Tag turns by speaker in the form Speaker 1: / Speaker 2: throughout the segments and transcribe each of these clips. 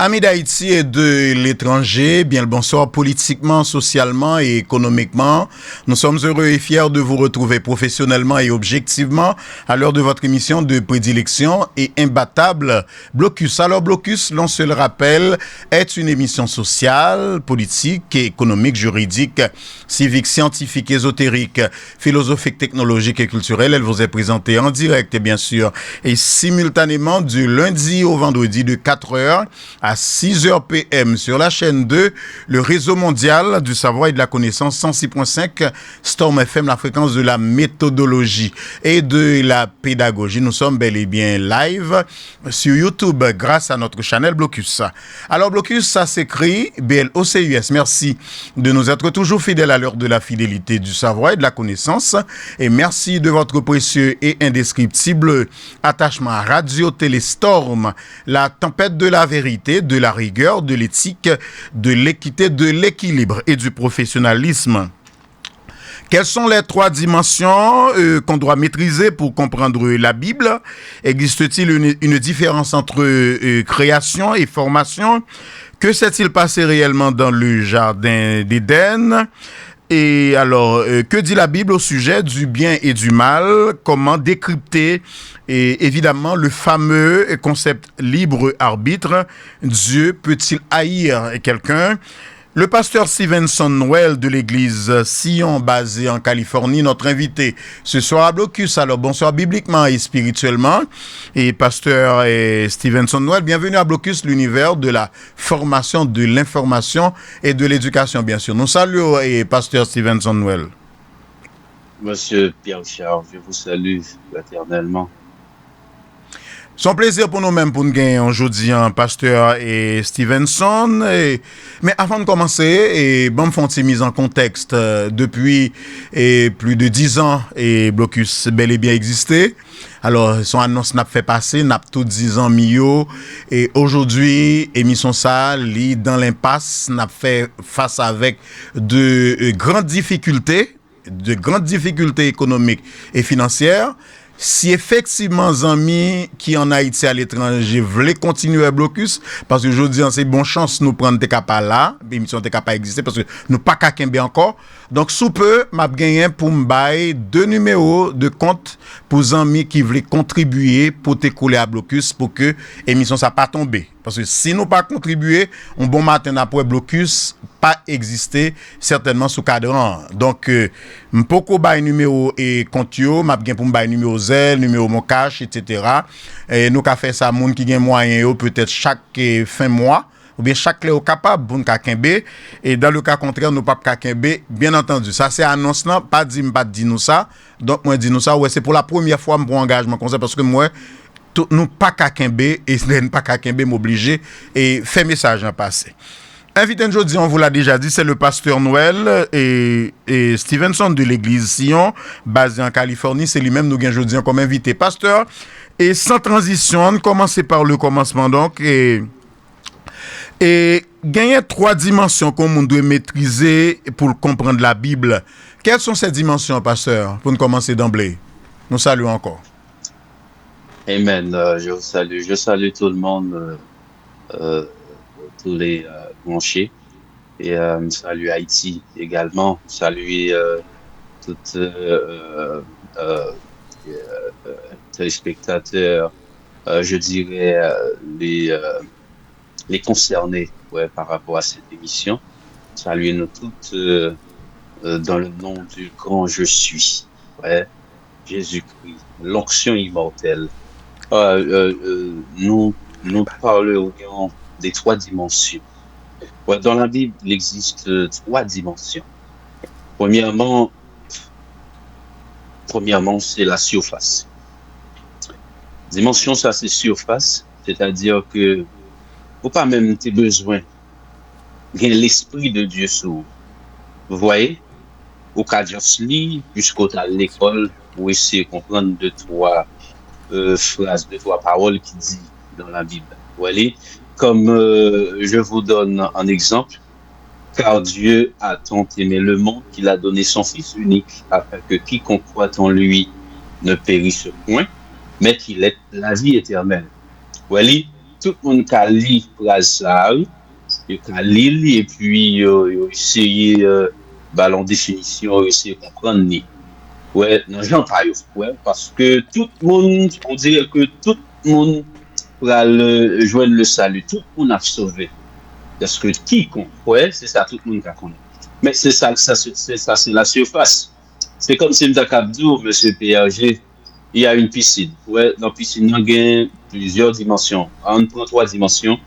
Speaker 1: Amis d'Haïti et de l'étranger, bien le bonsoir politiquement, socialement et économiquement. Nous sommes heureux et fiers de vous retrouver professionnellement et objectivement à l'heure de votre émission de prédilection et imbattable Blocus. Alors Blocus, l'on se le rappelle, est une émission sociale, politique, économique, juridique, civique, scientifique, ésotérique, philosophique, technologique et culturelle. Elle vous est présentée en direct, bien sûr, et simultanément du lundi au vendredi de 4h à 6h PM sur la chaîne 2, le réseau mondial du savoir et de la connaissance 106.5 Storm FM, la fréquence de la méthodologie et de la pédagogie. Nous sommes bel et bien live sur YouTube grâce à notre channel Blocus. Alors Blocus, ça s'écrit BLOCUS. Merci de nous être toujours fidèles à l'heure de la fidélité du savoir et de la connaissance. Et merci de votre précieux et indescriptible attachement à Radio Télé Storm, la tempête de la vérité, de la rigueur, de l'éthique, de l'équité, de l'équilibre et du professionnalisme. Quelles sont les trois dimensions qu'on doit maîtriser pour comprendre la Bible? Existe-t-il une différence entre création et formation? Que s'est-il passé réellement dans le jardin d'Éden? Et alors, que dit la Bible au sujet du bien et du mal? Comment décrypter évidemment le fameux concept libre arbitre? Dieu peut-il haïr quelqu'un? Le pasteur Stevenson Noël de l'église Sion basée en Californie, notre invité ce soir à Blocus. Alors bonsoir bibliquement et spirituellement. Et pasteur Stevenson Noël, bienvenue à Blocus, l'univers de la formation, de l'information et de l'éducation, bien sûr. Nous saluons et pasteur Stevenson Noël.
Speaker 2: Monsieur Pierre Charles, je vous salue fraternellement.
Speaker 1: C'est un plaisir pour nous-mêmes pour nous gagner aujourd'hui un pasteur et Stevenson. Mais avant de commencer, bon, font une mise en contexte depuis plus de 10 ans et Blocus bel et bien existé. Alors, son annonce n'a fait passer, n'a tout 10 ans mio. Et aujourd'hui, émission ça, lit dans l'impasse, n'a fait face avec de grandes difficultés économiques et financières. Si effectivement amis qui en Haïti à l'étranger voulaient continuer à Blocus, parce que je dis c'est bonne chance nous prendre des capables là, l'émission des capables exister parce que nous pas qu'à encore. Donc sous peu m'a gagné pour me bailler 2 numéros de compte pour amis qui voulaient contribuer pour t'écouler à Blocus pour que émission ça pas tomber. Parce que si nous pas contribuer, un bon matin après Blocus pas exister certainement sous cadran. Donc m'poko bail numéro et compte yo, m'a gagné pour me bailler numéro Zelle, numéro mon cash etc. Et nous ka fait ça monde qui gagne moyen yo peut-être chaque fin mois ou bien chaque clé au capable pour nous kembe et dans le cas contraire nous pas kembe bien entendu ça c'est annonce là pas dit nous ça donc moi dit nous ça ouais c'est pour la première fois mon engagement comme ça parce que moi nous pas kembe et ne pas kembe m'obliger et fait message en passé. Invité aujourd'hui, on vous l'a déjà dit, c'est le pasteur Noël et Stevenson de l'église Sion, basé en Californie. C'est lui-même nous gagne aujourd'hui comme invité pasteur. Et sans transition, on commence par le commencement donc et gagner 3 dimensions qu'on doit maîtriser pour comprendre la Bible. Quelles sont ces dimensions, pasteur, pour nous commencer d'emblée? Nous saluons encore.
Speaker 2: Amen. Je vous salue. Je salue tout le monde, tous les branchés. Et salut Haïti également. Salut tous téléspectateurs, je dirais les concernés par rapport à cette émission. Saluez-nous toutes dans le nom du grand je suis. Jésus-Christ, l'onction immortelle. Nous parlerions des 3 dimensions. Dans la Bible, il existe 3 dimensions. Premièrement, c'est la surface. Dimension, ça c'est surface, c'est-à-dire que faut pas même tes besoins. Il y a l'esprit de Dieu sous. Vous voyez, au cas de jusqu'au à l'école, pour essayer de comprendre 2-3 phrases, 2-3 paroles qui dit dans la Bible. Vous voyez, comme je vous donne un exemple, car Dieu a tant aimé le monde qu'il a donné son Fils unique, afin que quiconque croit en lui ne périsse point, mais qu'il ait la vie éternelle. Vous voyez, tout le monde a lu phrase ça, il a lu et puis il essayé ballon définition, essayer de comprendre ni. Ouais, non, j'en parle, ouais, parce que tout le monde, on dirait que tout le monde va joindre le salut, tout le monde a sauvé. Parce que quiconque, ouais, c'est ça, tout le monde a connaît. Mais c'est ça, c'est la surface. C'est comme si Mdakabdou, monsieur PRG, il y a une piscine. Ouais, dans la piscine, il y a plusieurs dimensions. On prend 3 dimensions.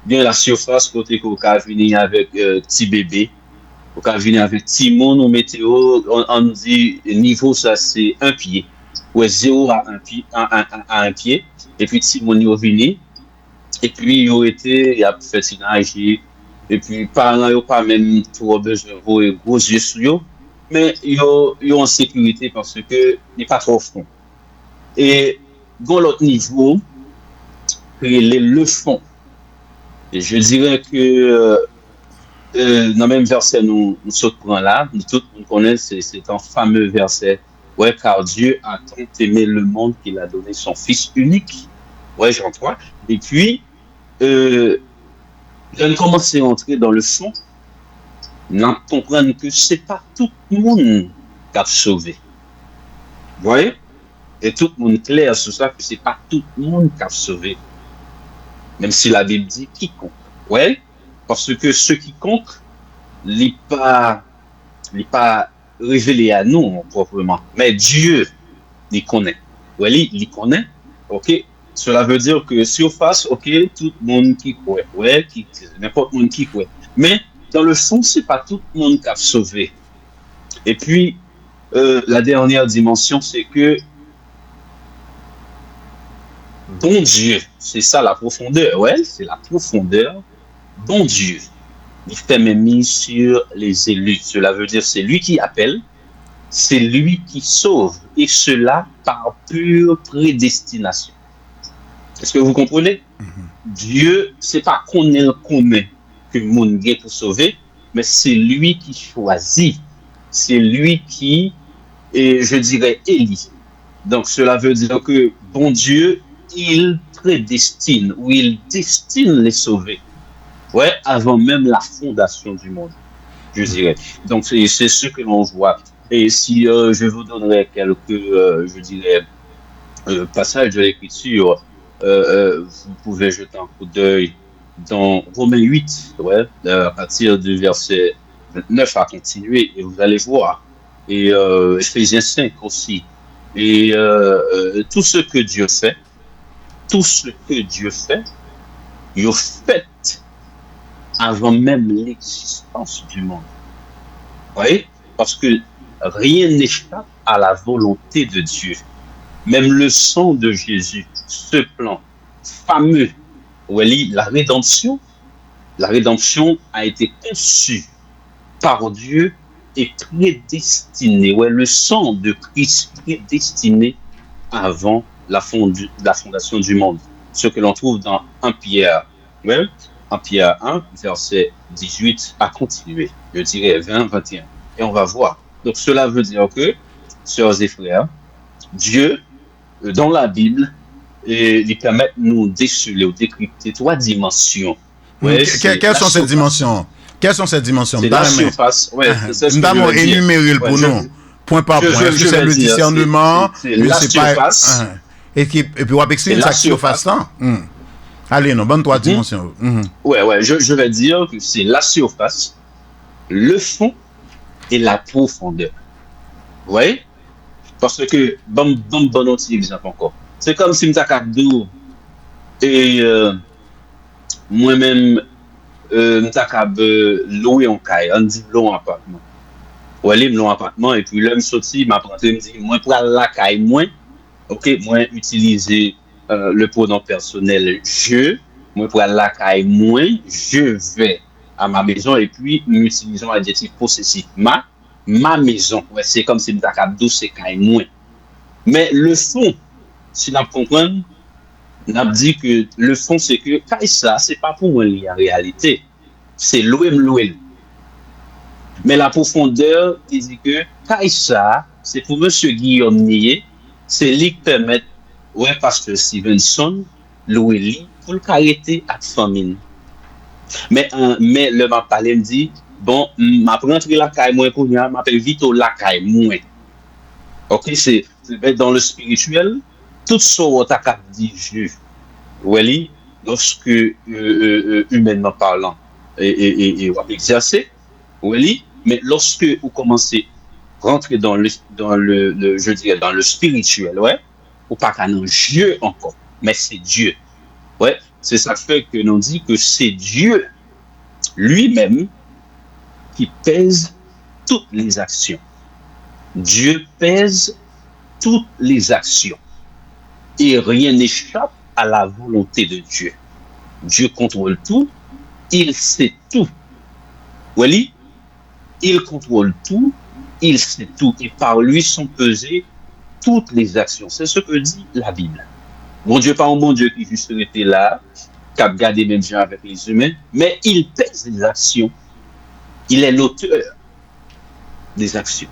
Speaker 2: Bien la surface, côté qu'on peut venir avec petit bébé, on peut venir avec petit monde ou météo, on dit niveau, ça c'est 1 pied. Ouais, 0 à 1 pied, à 1 pied. Et puis petit monde, il venu. Et puis, il a été, il a fait synergie. Et puis, parents, ils n'ont pas même trop besoin de voir gros yeux sur eux. Mais ils sont en sécurité parce que n'est pas trop fond. Et dans l'autre niveau, le fond. Et je dirais que dans le même verset, nous prenons là, nous tous nous connaissons, c'est un fameux verset. Ouais, car Dieu a tant aimé le monde qu'il a donné son Fils unique. Ouais, Jean 3. Et puis, quand commence à entrer dans le fond, on comprend que c'est pas tout le monde qui a sauvé. Vous voyez? Et tout le monde clair sur ça, que c'est pas tout le monde qui a sauvé. Même si la Bible dit quiconque. Ouais? Parce que ce quiconque, n'est pas révélé à nous proprement. Mais Dieu, il connaît. Ouais, il connaît. Ok? Cela veut dire que surface, ok, tout le monde qui croit, ouais, n'importe monde qui croit. Mais dans le fond, c'est pas tout le monde qui a sauvé. Et puis, la dernière dimension, c'est que bon Dieu, c'est ça la profondeur, ouais, c'est la profondeur. Bon Dieu, il fait même mise sur les élus. Cela veut dire c'est lui qui appelle, c'est lui qui sauve, et cela par pure prédestination. Est-ce que vous comprenez? Dieu, c'est pas qu'on est commun que le monde est pour sauver, mais c'est lui qui choisit. C'est lui qui, et je dirais, élit. Donc cela veut dire que bon Dieu, il prédestine ou il destine les sauver. Ouais, avant même la fondation du monde, je dirais. Donc c'est ce que l'on voit. Et si je vous donnerais quelques, je dirais, passages de l'écriture, vous pouvez jeter un coup d'œil dans Romains 8, ouais, à partir du verset 29 à continuer, et vous allez voir. Et Ephésiens 5 aussi. Et tout ce que Dieu fait, il a fait avant même l'existence du monde. Vous voyez? Parce que rien n'échappe à la volonté de Dieu. Même le sang de Jésus, ce plan fameux, la rédemption a été conçue par Dieu et prédestinée. Ouais, le sang de Christ prédestiné avant la fondation du monde. Ce que l'on trouve dans 1 Pierre. Ouais, 1 Pierre 1, verset 18 à continuer. Je dirais 20, 21. Et on va voir. Donc cela veut dire que, sœurs et frères, Dieu, dans la Bible, il permet de nous déceler ou décrypter 3 dimensions.
Speaker 1: Ouais, quelles sont ces dimensions? Quelles sont ces dimensions?
Speaker 2: C'est la surface. Ouais, c'est
Speaker 1: nous avons énuméré pour nous. Point par point. Est-ce que c'est le discernement?
Speaker 2: C'est la surface.
Speaker 1: Et puis, on va expliquer la surface. Allez, non, bonne 3 dimensions.
Speaker 2: Ouais, je vais dire que c'est la surface, le fond et la profondeur. Vous voyez? Parce que, bon autre exemple encore. C'est comme si m'takabdou et moi-même m'takab louer un caille, on dit louer un appartement. Ou aller louer un appartement et puis l'homme sorti m'apprend me dit moi pour la caille moins, OK, moi utiliser le pronom personnel je, moi pour la caille moins, je vais à ma maison et puis nous utilisons l'adjectif possessif ma maison. Ouais, c'est comme si m'takabdou c'est caille moins. Mais le fond, si nous comprenons, nous avons dit que le fond, c'est que ça, ce n'est pas pour moi en réalité. C'est l'OM. Mais la profondeur, il dit que ça, c'est pour M. Guillaume Nier, c'est lui qui permet, ouais, parce que Stevenson, l'OL, pour le arrêter à famine. Mais le m'a parlé me dit bon, m'a rentré la caille moins pour m'a m'appelle vite la caille moins. OK, c'est dans le spirituel, tout ça on t'a cap dit Dieu. Oui, lorsque humainement parlant et on exercer, oui, mais lorsque vous commencez rentrer dans le je dirais dans le spirituel, ouais, ou pas qu'un Dieu encore, mais c'est Dieu. Ouais, c'est ça fait que l'on dit que c'est Dieu lui-même qui pèse toutes les actions. Dieu pèse toutes les actions. Et rien n'échappe à la volonté de Dieu. Dieu contrôle tout, il sait tout. Oui, il contrôle tout, il sait tout. Et par lui sont pesées toutes les actions. C'est ce que dit la Bible. Bon Dieu, pas un bon Dieu qui juste était là, qui a gardé même gens avec les humains, mais il pèse les actions. Il est l'auteur des actions.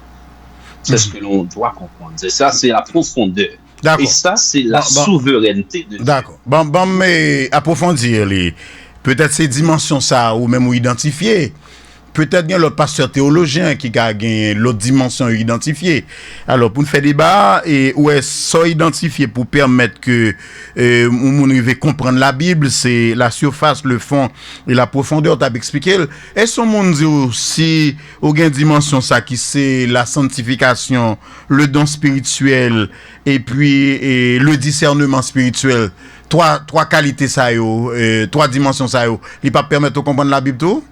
Speaker 2: C'est ce que l'on doit comprendre. C'est ça, c'est la profondeur.
Speaker 1: D'accord.
Speaker 2: Et ça, c'est la souveraineté de Dieu.
Speaker 1: D'accord. Bon, mais approfondir peut-être ces dimensions ça ou même ou identifier. Peut-être bien l'autre pasteur théologien qui a gagné l'autre dimension identifiée. Alors pour nous faire débat et où est ça identifié pour permettre que on arrive comprendre la Bible, c'est la surface, le fond et la profondeur. T'as expliqué. Est-ce qu'on dit aussi au gain dimension ça qui c'est la sanctification, le don spirituel et puis le discernement spirituel. Trois qualités ça yo, trois dimensions ça yo. Il pas permettre de comprendre la Bible tout?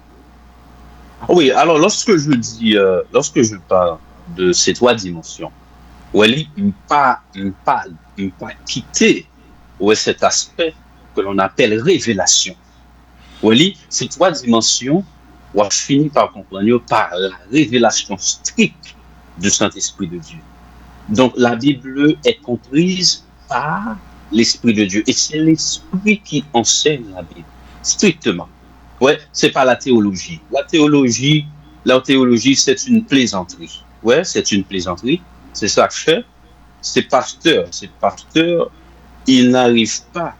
Speaker 2: Oui, alors lorsque je parle de ces trois dimensions, il ne pas quitter cet aspect que l'on appelle révélation. Ces trois dimensions, on a fini par comprendre par la révélation stricte du Saint-Esprit de Dieu. Donc la Bible est comprise par l'Esprit de Dieu et c'est l'Esprit qui enseigne la Bible strictement. Ouais, c'est pas la théologie. La théologie, c'est une plaisanterie. Ouais, c'est une plaisanterie. C'est ça que je fais. Ces pasteurs, ils n'arrivent pas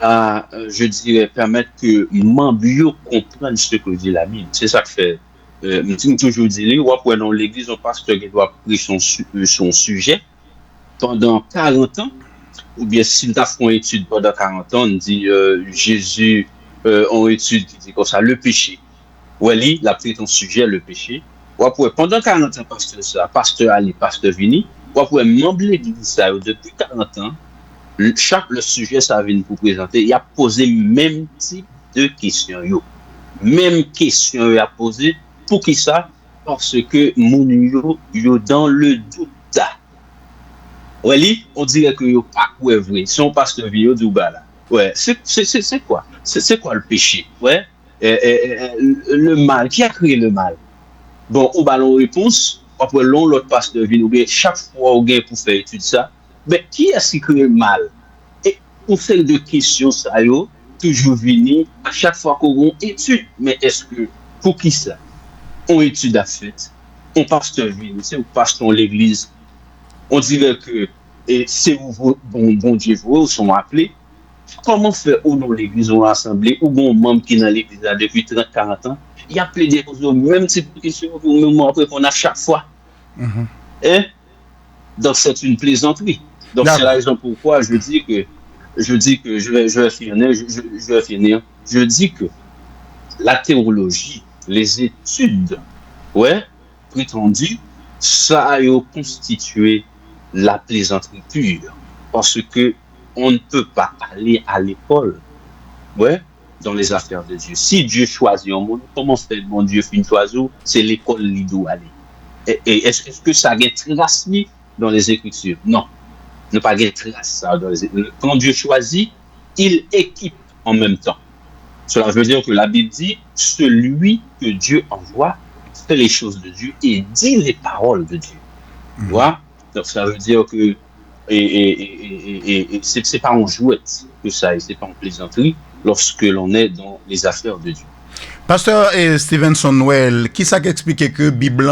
Speaker 2: à, je dirais, permettre que membres comprennent ce que dit la Bible. C'est ça que je fais. Je toujours dit, ouais, dans l'église, un pasteur qui doit prendre son sujet pendant 40 ans, ou bien s'il a fait une étude pendant 40 ans, on dit Jésus en étude qui dit comme ça, le péché. Oui, il a pris ton sujet, le péché. Pendant 40 ans, pasteur Ali, pasteur Vini, membre de l'église, depuis 40 ans, le sujet, ça vient pour présenter, il a posé le même type de questions. Même question, il a posé. Pour qui ça? Parce que mon yo dans le doute. Oui, on dirait que yo pas quoi vrai. Son pasteur Vini, dit là. Ouais, c'est quoi? C'est quoi le péché? Ouais. Le mal, qui a créé le mal? Bon, au ballon réponse, après l'autre pasteur vient, chaque fois au gain pour faire étude ça, mais qui est-ce qui crée le mal? Et on fait de questions, ça yo, toujours venir, à chaque fois qu'on étude, mais est-ce que, pour qui ça? On étude à fait, on pasteur vient, c'est où pasteur l'église, on dirait que c'est où bon Dieu vous sont appelés. Comment faire au nom de l'église ou l'assemblée ou bon membre qui est dans l'église depuis 30-40 ans, il y a plaidé pour le même type de questions pour même répondre à chaque fois. Et donc c'est une plaisanterie. Donc c'est la raison pourquoi je dis que je vais finir. Je dis que la théologie, les études, prétendues, ça a constitué la plaisanterie pure. Parce que on ne peut pas aller à l'école, dans les affaires de Dieu. Si Dieu choisit un monde, comment fait bon Dieu fin choisir? C'est l'école qui doit aller. Et est-ce que ça a été tracé dans les Écritures? Non, ne pas être trace ça dans les Écritures. Quand Dieu choisit, il équipe en même temps. Cela veut dire que la Bible dit, celui que Dieu envoie fait les choses de Dieu et dit les paroles de Dieu. Donc ça veut dire que et c'est pas en jouette que ça, et c'est pas en plaisanterie lorsque l'on est dans les affaires de Dieu.
Speaker 1: Pasteur Stevenson Noël, qui ça explique que Bible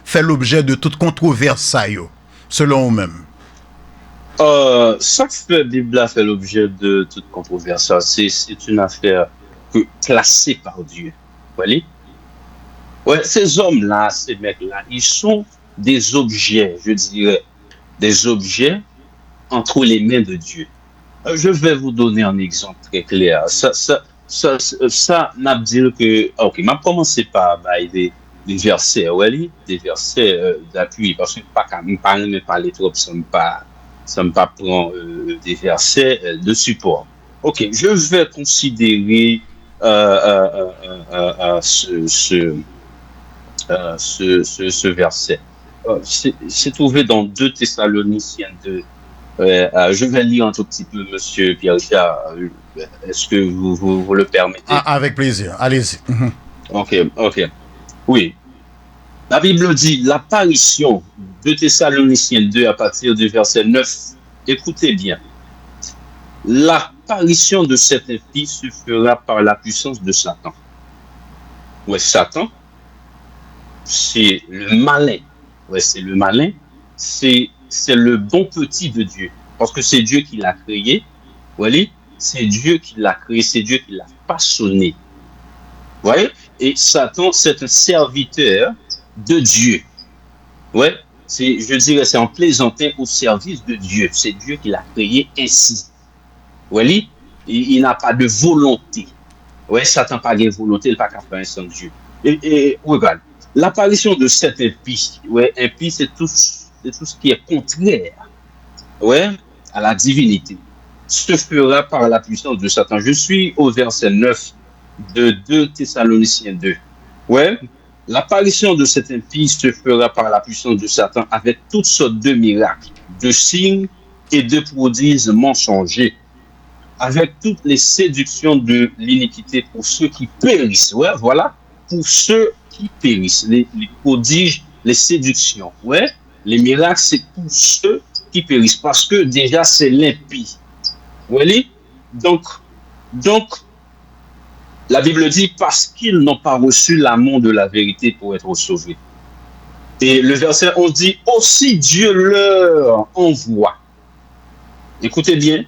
Speaker 1: fait l'objet de toute controverse ça yo, selon vous-même?
Speaker 2: Ça fait Bible a fait l'objet de toute controverse. C'est une affaire classée par Dieu. Vous voyez? Ouais, ces hommes-là, ces mecs-là, ils sont des objets, je dirais, des objets entre les mains de Dieu. Je vais vous donner un exemple très clair. Ça n'a dire que, ok, m'a commencé par des versets, ouais, des versets d'appui, parce que pas quand même parler, mais parler trop, ça me pas prend des versets de support. Ok, je vais considérer ce verset. C'est trouvé dans 2 Thessaloniciens 2. Je vais lire un tout petit peu, Monsieur Pierre-Richard. Est-ce que vous le permettez?
Speaker 1: Avec plaisir, allez-y.
Speaker 2: Ok, ok. Oui. La Bible dit l'apparition de Thessaloniciens 2 à partir du verset 9. Écoutez bien. L'apparition de cette impie se fera par la puissance de Satan. Ouais, Satan, c'est le malin. Ouais, c'est le malin. C'est le bon petit de Dieu. Parce que c'est Dieu qui l'a créé. Vous voyez? C'est Dieu qui l'a créé. C'est Dieu qui l'a façonné. Vous voyez? Et Satan, c'est un serviteur de Dieu. Ouais? Je dirais, c'est en plaisantin au service de Dieu. C'est Dieu qui l'a créé ainsi. Vous voyez? Il n'a pas de volonté. Ouais, Satan n'a pas de volonté. Il n'a pas qu'à faire un sans Dieu. Et regarde. L'apparition de cette impie, ouais, impie, c'est tout ce qui est contraire, ouais, à la divinité, se fera par la puissance de Satan. Je suis au verset 9 de 2 Thessaloniciens 2. Ouais, l'apparition de cette impie se fera par la puissance de Satan avec toutes sortes de miracles, de signes et de prodiges mensongers, avec toutes les séductions de l'iniquité pour ceux qui périssent. Ouais, voilà, pour ceux qui périssent, les prodiges, les séductions, ouais, les miracles, c'est pour ceux qui périssent, parce que déjà c'est l'impie. Vous voyez? Donc, la Bible dit parce qu'ils n'ont pas reçu l'amour de la vérité pour être sauvés. Et le verset 11 dit aussi Dieu leur envoie. Écoutez bien,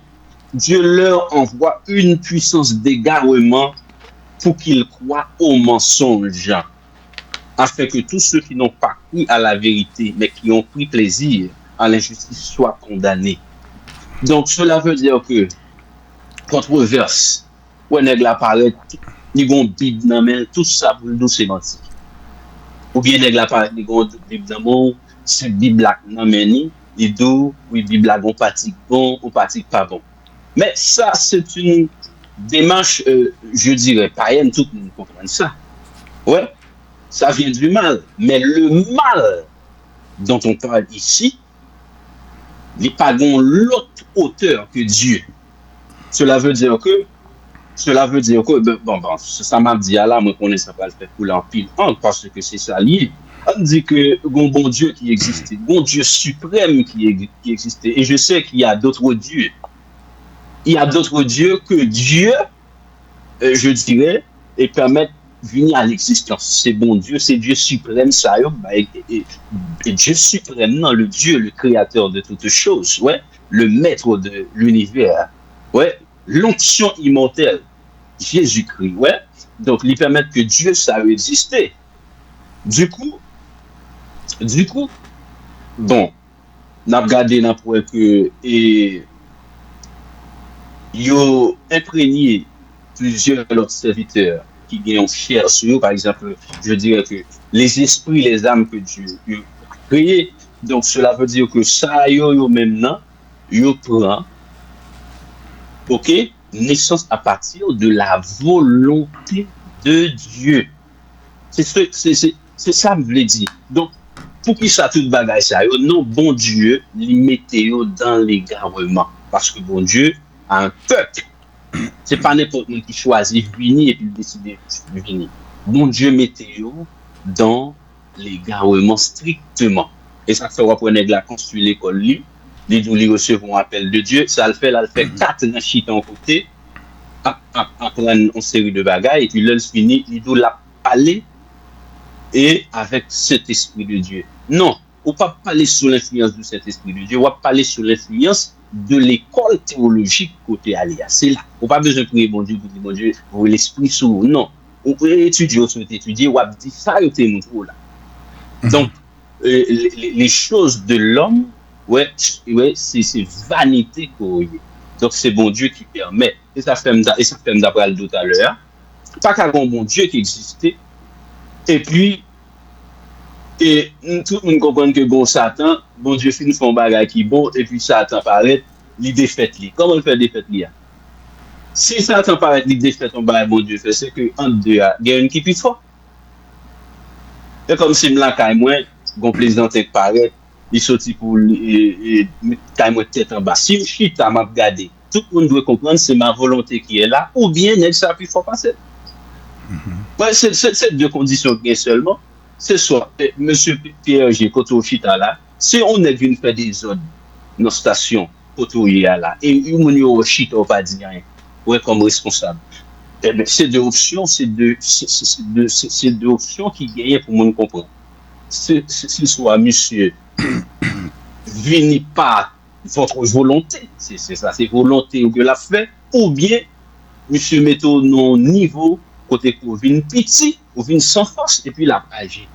Speaker 2: Dieu leur envoie une puissance d'égarement pour qu'ils croient aux mensonges, afin que tous ceux qui n'ont pas cru à la vérité, mais qui ont pris plaisir à l'injustice, soient condamnés. Donc, cela veut dire que, controverse, ou nèg la paraît, ni gon Bible nan men, tout ça pour nous c'est menti. Ou bien nèg la paraît, ni gon Bible nan men, c'est Bible nan men ni, et d'où, oui, Bible la gon pratique bon, ou pratique pas bon. Mais ça, c'est une démarche, je dirais, païenne, tout le monde comprend ça. Ouais. Ça vient du mal. Mais le mal dont on parle ici, n'est pas dans l'autre auteur que Dieu. Cela veut dire que, bon, ça m'a dit à là, moi, qu'on ne sait pas le faire pour l'empile, parce que c'est ça lié. On dit que bon Dieu qui existait, bon Dieu suprême qui existait. Et je sais qu'il y a d'autres dieux. Il y a d'autres dieux que Dieu, je dirais, et permettent venir à l'existence. C'est bon Dieu, c'est Dieu suprême, ça et Dieu suprême, non, le Dieu, le créateur de toutes choses, ouais, le maître de l'univers, ouais, l'onction immortelle, Jésus-Christ, ouais. Donc, il permet que Dieu, ça a existé. Du coup, bon, n'a regardé n'a pour que et yo imprégné plusieurs autres serviteurs qui gagnent chair sur eux. Par exemple, je dirais que les esprits, les âmes que Dieu a créées. Donc, cela veut dire que ça, yo maintenant, yo prend, ok, naissance à partir de la volonté de Dieu. C'est ça que je voulais dire. Donc, pour qui ça tout bagage ça, non, bon Dieu, les mettez dans l'égarement. Parce que bon Dieu a un peuple. C'est pas n'importe qui choisit venir et puis décider de venir. Bon Dieu mettez dans l'égarement strictement. Et ça fait reprendre la construire l'école lui. Les douleurs recevront appel de Dieu. Ça le fait 4 chita en côté. Apprendre une série de bagages. Et puis là, fini, il doit la parler. Et avec cet esprit de Dieu. Non, ou pas parler sous l'influence du Saint-Esprit de Dieu, ou pas parler sous l'influence de l'école théologique côté aller. C'est là. Ou pas besoin de prier bon Dieu pour dire bon Dieu, pour l'esprit sous. Non. Ou étudier, ou souhaiter étudier, ou dit ça, ou t'es là. Donc, les choses de l'homme, ouais, c'est vanité qu'on y est. Donc, c'est bon Dieu qui permet. Et ça fait d'après le tout à l'heure. Pas qu'un bon Dieu qui existait. Et puis, et tout le monde comprend que bon Satan, bon Dieu finit son bagage qui bon, et puis Satan paraît, il défaite lui. Comment il fait défaite lui? Si Satan paraît, il défaite son bagage, bon Dieu fait, c'est que entre deux, il y a une qui plus fort. C'est comme si là, quand moi, bon président qui paraît, il sortit pour quand moi tête en bas. Si je suis à m'a regardé, tout le monde doit comprendre c'est ma volonté qui est là, ou bien elle ça plus fort passer. Ouais, c'est deux conditions bien seulement. C'est soit monsieur Pierre G. Koto Chita là, si on est venu faire des zones nos stations Koto là et on y Chita pas dit rien. Ouais, comme responsable. Eh bien, c'est deux options, c'est deux options qui gagnent pour nous comprendre. C'est soit monsieur vini pas votre volonté, c'est ça, c'est volonté que l'a fait, ou bien monsieur met au non niveau côté pour vin petit ou vin sans force et puis la agir.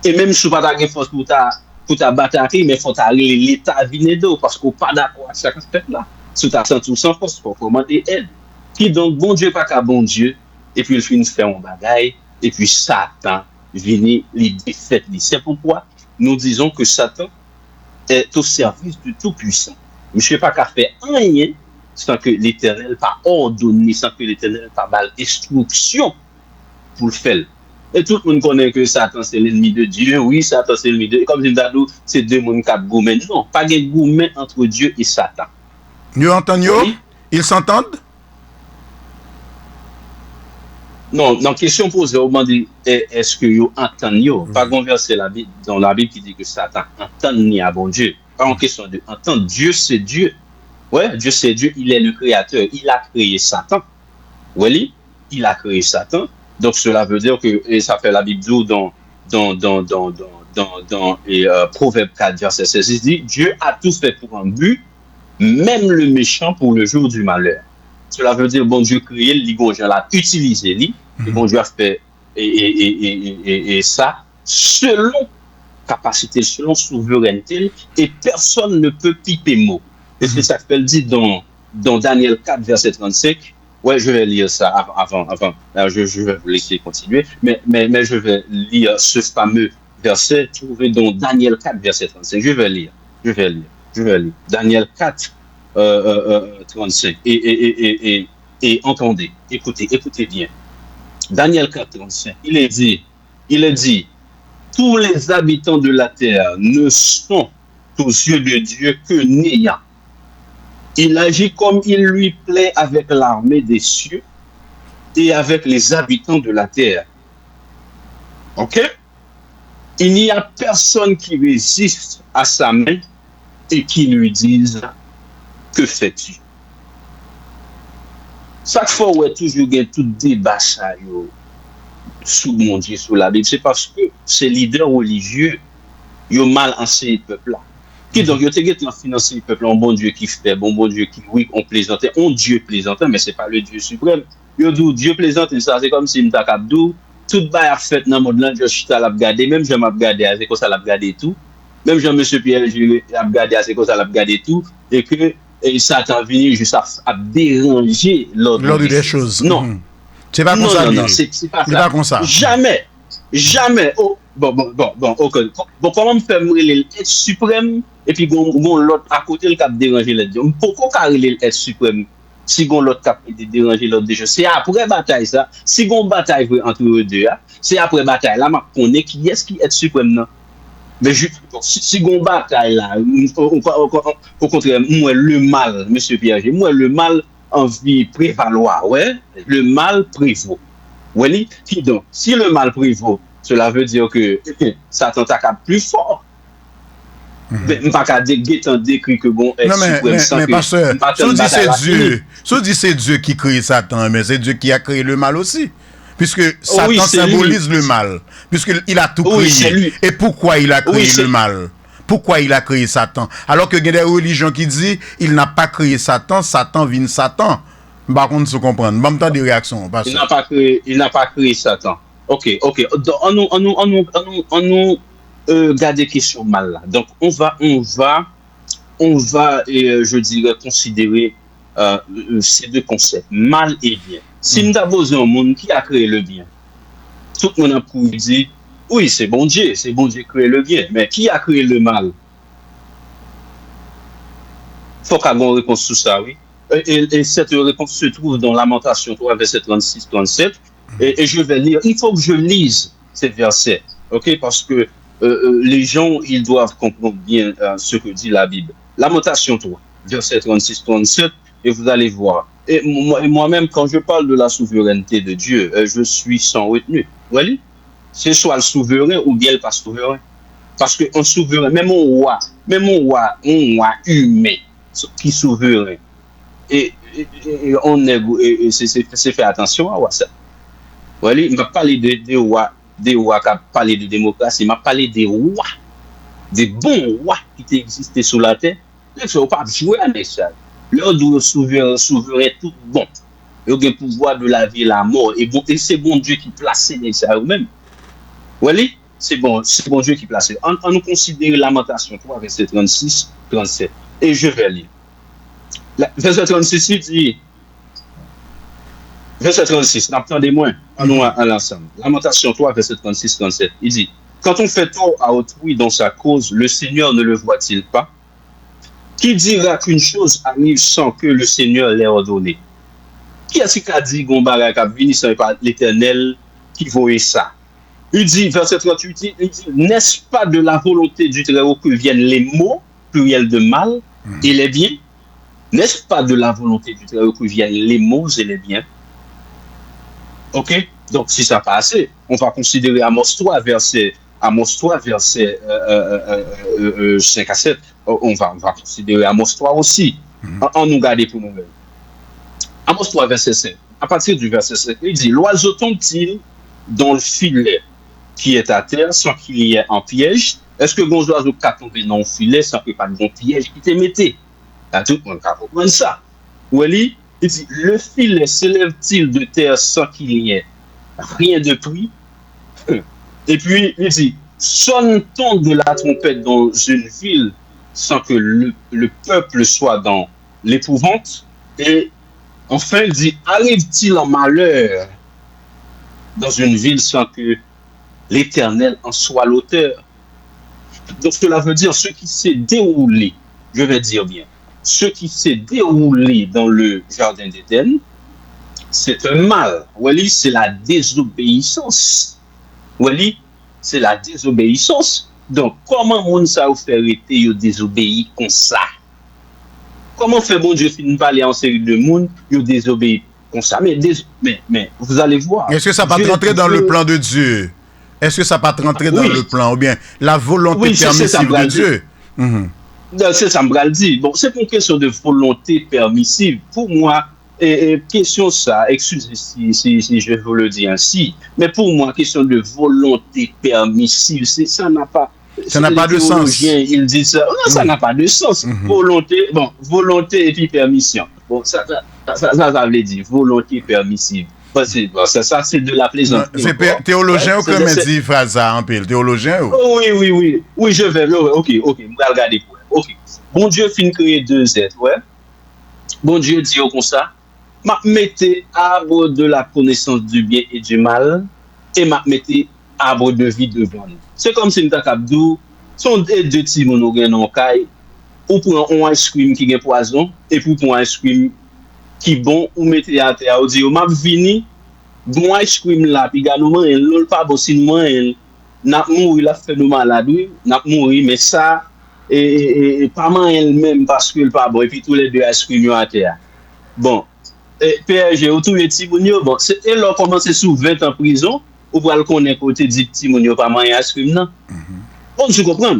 Speaker 2: Et même si pas ta force pour ta bataille, mais faut t'arriver l'état viner d'eau parce qu'on pas d'accord avec chaque aspect là. Si tu as senti sans force pour commander elle. Qui donc bon Dieu pas qu'à bon Dieu et puis il finit faire un bagaille et puis Satan vient les défaite. C'est pourquoi nous disons que Satan est au service du Tout-Puissant. Monsieur pas qu'à faire rien sans que l'Éternel pas ordonné, sans que l'Éternel pas mal instruction pour le faire. Et tout le monde connaît que Satan c'est l'ennemi de Dieu. Oui, Satan c'est l'ennemi de Dieu. Comme je dis, c'est deux mondes qui gourmet. Non, pas de gourmet entre Dieu et Satan.
Speaker 1: Nous entendons? Oui? Ils s'entendent?
Speaker 2: Non, dans question posée, on dit est-ce que vous entendez? Pas un verset dans la Bible qui dit que Satan entend ni à bon Dieu. Pas en question de entendre. Dieu c'est Dieu. Ouais, Dieu c'est Dieu, il est le créateur. Il a créé Satan. Oui, il a créé Satan. Donc cela veut dire que, et ça fait la Bible dans Proverbe 4, verset 16, il dit Dieu a tout fait pour un but, même le méchant pour le jour du malheur. Cela veut dire bon Dieu créé, bon Dieu l'a utilisé, et bon Dieu a fait et ça selon capacité, selon souveraineté, et personne ne peut piper mot. Et c'est ça qu'elle dit dans Daniel 4, verset 35. Ouais, je vais lire ça avant. Alors, je vais vous laisser continuer, mais je vais lire ce fameux verset trouvé dans Daniel 4, verset 35. Je vais lire. Daniel 4, 35. Et entendez, écoutez bien. Daniel 4, 35. Il est dit, tous les habitants de la terre ne sont aux yeux de Dieu que néants. Il agit comme il lui plaît avec l'armée des cieux et avec les habitants de la terre. Ok? Il n'y a personne qui résiste à sa main et qui lui dise que fais-tu? Chaque fois où il y a toujours tout débat sous mon Dieu, sous la Bible, c'est parce que ces leaders religieux ont mal enseigné le peuple là. Qui donc, ils ont financé le peuple, un bon Dieu qui fait, bon Dieu qui, oui, on plaisantait, on Dieu plaisantait, mais ce n'est pas le Dieu suprême. Ils ont dit, Dieu plaisantait, ça, c'est comme si je m'takabdou, tout bail fait dans le monde là, je suis à la regarder, même je m'ai regardé, c'est comme ça la regarder tout. Même Jean-Monsieur Pierre, je l'ai regardé, c'est comme ça la regarder tout. Et que Satan venu juste à déranger l'ordre
Speaker 1: des choses.
Speaker 2: Non.
Speaker 1: C'est pas comme ça.
Speaker 2: Non, c'est pas ça.
Speaker 1: C'est pas comme ça.
Speaker 2: Jamais. Oh, bon, ok. Bon, comment me faire l'être suprême et puis l'autre à côté le cap déranger les deux. Pourquoi carrer l'être suprême si l'autre cap déranger l'autre déjà? C'est après bataille ça. Si on bataille entre eux deux, c'est après bataille là, m'a connaît qui est-ce qui est suprême non. Mais si on bataille là, au contraire, moi le mal, monsieur Pierre, moi le mal envie prévaloir, ouais, le mal prévaut. Oui, qui donc, si le mal prévaut, cela veut dire que Satan t'a plus fort. Mais pas qu'à décrit que bon est suprême sans
Speaker 1: mais pasteur, si dit c'est Dieu qui crée Satan, mais c'est Dieu qui a créé le mal aussi. Puisque Satan symbolise le mal. Puisqu'il a tout créé. Et pourquoi il a créé le mal? Pourquoi il a créé Satan? Alors que il y a des religions qui disent il n'a pas créé Satan, Satan vient Satan. Par contre, se comprendre. Bon, temps de réaction.
Speaker 2: Il n'a pas créé Satan. Ok. Donc, on nous garde des questions mal là. Donc, on va, je dirais, considérer ces deux concepts, mal et bien. Si nous avons un monde qui a créé le bien, tout le monde a pu dire, oui, c'est bon Dieu qui a créé le bien, mais qui a créé le mal? Il faut qu'on ait une réponse sur ça, oui. Et cette réponse se trouve dans Lamentation 3, verset 36-37. Et je vais lire. Il faut que je lise ces versets, ok? Parce que les gens, ils doivent comprendre bien ce que dit la Bible. Lamentation 3, verset 36-37, et vous allez voir. Et moi-même, quand je parle de la souveraineté de Dieu, je suis sans retenue. Vous voyez? C'est soit le souverain ou bien le pas souverain. Parce qu'un souverain, même un roi humain qui est souverain, et on c'est fait attention à ça. Vous voyez? Il m'a parlé des rois qui ont parlé de démocratie, il m'a parlé des rois, des bons rois qui existaient sur la terre. Il ne faut pas jouer avec ça. Leur souverain tout bon. Il a le pouvoir de la vie et la mort. Et c'est bon Dieu qui place ça eux-mêmes. Vous voyez? C'est bon Dieu qui place. On nous considère Lamentation 3, verset 36-37. Et je vais lire. Verset 36, il dit, verset 36, n'attendez-moi, allons à l'ensemble. Lamentation 3, verset 36-37, il dit, quand on fait tort à autrui dans sa cause, le Seigneur ne le voit-il pas? Qui dira qu'une chose arrive sans que le Seigneur l'ait ordonné? Qui a-t-il qu'à dire qu'on va venir sans l'Éternel qui voyait ça? Il dit, verset 38, il dit, n'est-ce pas de la volonté du Très-Haut que viennent les maux, pluriel de mal, et les biens? N'est-ce pas de la volonté du Très-Haut que viennent les maux et les biens? Ok? Donc, si ça passe, on va considérer Amos 3, verset 5 à 7. On va considérer Amos 3 aussi. On nous garde pour nous-mêmes. Amos 3, verset 5. À partir du verset 5, il dit, l'oiseau tombe-t-il dans le filet qui est à terre sans qu'il y ait un piège? Est-ce que bon oiseau peut tomber dans le filet sans qu'il n'y ait pas de piège qui te mette? Tout le monde peut comprendre ça. Wally, il dit, le filet s'élève-t-il de terre sans qu'il y ait rien de pris? Et puis, il dit, sonne-t-on de la trompette dans une ville sans que le peuple soit dans l'épouvante? Et enfin, il dit, arrive-t-il en malheur dans une ville sans que l'Éternel en soit l'auteur? Donc, cela veut dire ce qui s'est déroulé, je vais dire bien, ce qui s'est déroulé dans le jardin d'Éden, c'est un mal. Wally, c'est la désobéissance. Wally, c'est la désobéissance. Donc, comment moun ça ou fait arrêter yo désobéir comme ça? Comment fait bon Dieu finit parler en série de moun yo désobéir comme ça? Mais vous allez voir.
Speaker 1: Est-ce que ça va rentrer dans le plan de Dieu? Est-ce que ça va rentrer dans le plan ou bien la volonté permissive de Dieu?
Speaker 2: C'est ça, me dit. Bon, c'est une question de volonté permissive. Pour moi, question ça, excusez si je vous le dis ainsi, mais pour moi, question de volonté permissive, ça n'a pas
Speaker 1: de sens.
Speaker 2: Ils disent ça. Non, ça n'a pas de sens. Volonté et puis permission. Bon, ça veut dire volonté permissive. Ça, c'est de la plaisanterie.
Speaker 1: C'est théologien ou comme dit phrase en pile? Théologien ou?
Speaker 2: Oui, je vais. Ok, je vais regarder pour. Ok. Bon Dieu fin créer deux êtres, ouais. Bon Dieu dit comme ça, m'a mettez arbre de la connaissance du bien et du mal, et m'a mettez arbre de vie devant nous. C'est comme si nous avons sont deux petits monoganes en caille, ou pour un ice cream qui est poison, et pour un ice cream qui bon, ou mettez à terre, ou dit, m'a vini, bon ice cream là, puis gars nous manger, l'ol pas bon si nous manger, n'a mourir la fait nous malade, n'a mourir, mais ça, et pas elle-même parce que le pas bon, et puis tous les deux ice cream à terre. Bon, PRG, autour de Timounio, bon, et là, commencé sous 20 ans en prison, ou pour le connaître côté dit Timounio, pas manger ice cream, non? Bon, tu comprends?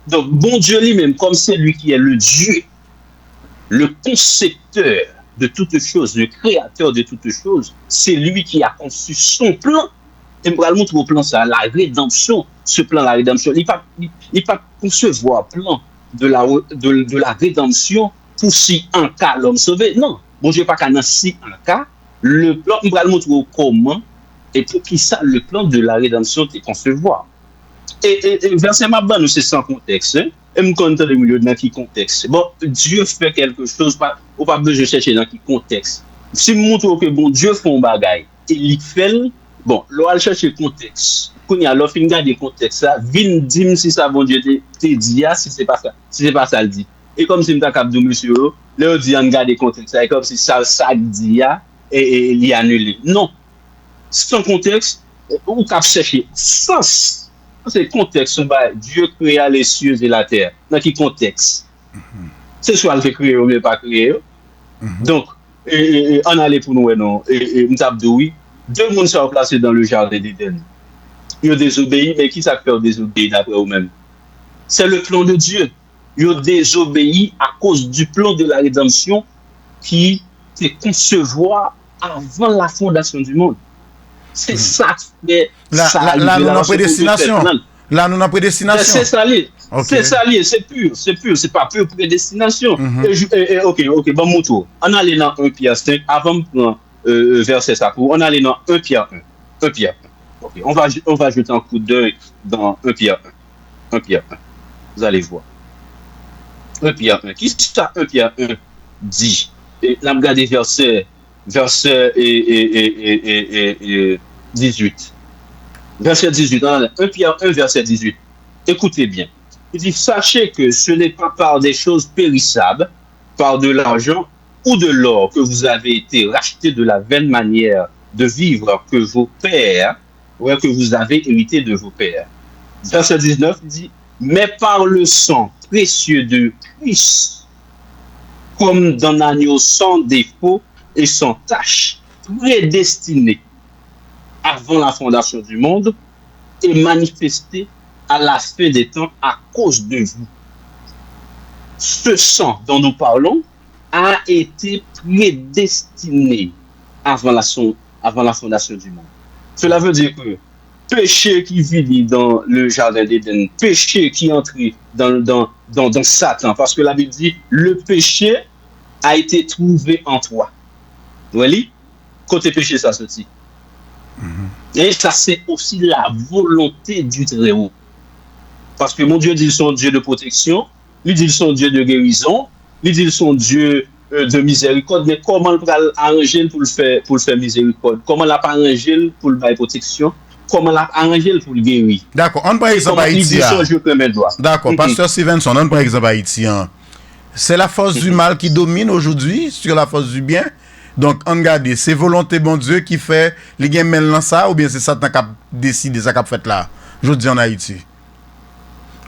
Speaker 2: Donc, bon Dieu lui-même, comme c'est lui qui est le Dieu, le concepteur de toutes choses, le créateur de toutes choses, c'est lui qui a conçu son plan. Et je vais le montrer au plan ça, la rédemption, ce plan, la rédemption. Il ne pas concevoir plan de la rédemption pour si un cas l'homme sauvé. Non, bon Dieu pas qu'à si un cas, le plan, je vais le montrer comment et pour qui ça, le plan de la rédemption est concevoir. Et verset Mabban, nous c'est sans contexte. Hein? Et me compte le milieu dans quel contexte. Bon, Dieu fait quelque chose, ou pas besoin de chercher dans quel contexte. Si je montre que bon Dieu fait un bagage, et il fait, bon, l'on va chercher le contexte. Quand il y a l'offre, il garde le contexte, ça, vient dire si ça bon Dieu te dit, si c'est pas ça, si c'est pas ça le dit. Et comme si je t'ai dit, monsieur, là, on dit, on garde le contexte, c'est comme si ça dit, et il y a annulé. Non. Sans contexte, on peut chercher sens. C'est le contexte. Dieu créa les cieux et la terre. Dans quel contexte? C'est soit il fait créer ou bien pas créer. Donc, on allait pour nous, non. Et nous avons dit oui. Deux mondes sont placés dans le jardin d'Éden. Ils ont désobéi, mais qui ça fait désobéir d'après eux-mêmes? C'est le plan de Dieu. Ils ont désobéi à cause du plan de la rédemption qui est concevoir avant la fondation du monde. C'est ça qui fait ça.
Speaker 1: Là, nous avons prédestination. Là, nous avons prédestination.
Speaker 2: C'est ça lié. Okay. C'est ça lié. C'est pur. C'est pas pur prédestination. Ok. Bon, mon tour. On allait dans 1 Pierre 5. Avant de prendre verset ça. On allait dans 1 Pierre 1. 1 Pierre 1. Ok. On va jeter un coup d'œil dans 1 Pierre 1. 1 Pierre 1. Vous allez voir. 1 Pierre 1. Qui c'est ça 1 Pierre 1 dit? Et là, regardez verset 18. Verset 18. 1 Pierre 1, verset 18. Écoutez bien. Il dit, sachez que ce n'est pas par des choses périssables, par de l'argent ou de l'or que vous avez été rachetés de la vaine manière de vivre que vos pères, que vous avez hérité de vos pères. Verset 19, il dit, mais par le sang précieux de Christ, comme d'un agneau sans défaut et sans tache, prédestiné avant la fondation du monde et manifesté à la fin des temps à cause de vous. Ce sang dont nous parlons a été prédestiné avant la fondation du monde. Cela veut dire que péché qui vit dans le jardin d'Éden, péché qui entre dans Satan, parce que la Bible dit, le péché a été trouvé en toi. Vous voyez? Côté péché, ça se dit. Et ça, c'est aussi la volonté du Très-Haut. Parce que mon Dieu dit son Dieu de protection, il dit son Dieu de guérison, il dit son Dieu de miséricorde, mais comment il va arranger pour le faire miséricorde? Comment il va arranger pour le faire protection? Comment il va arranger pour le guérir?
Speaker 1: D'accord, on prend exemple Haïti. D'accord, pasteur Stevenson, on prend exemple Haïti. C'est la force du mal qui domine aujourd'hui sur la force du bien. Donc, on regarde, c'est volonté bon Dieu qui fait les gens dans ça, ou bien c'est Satan qui a décidé ça qui a fait là. Je dis en Haïti.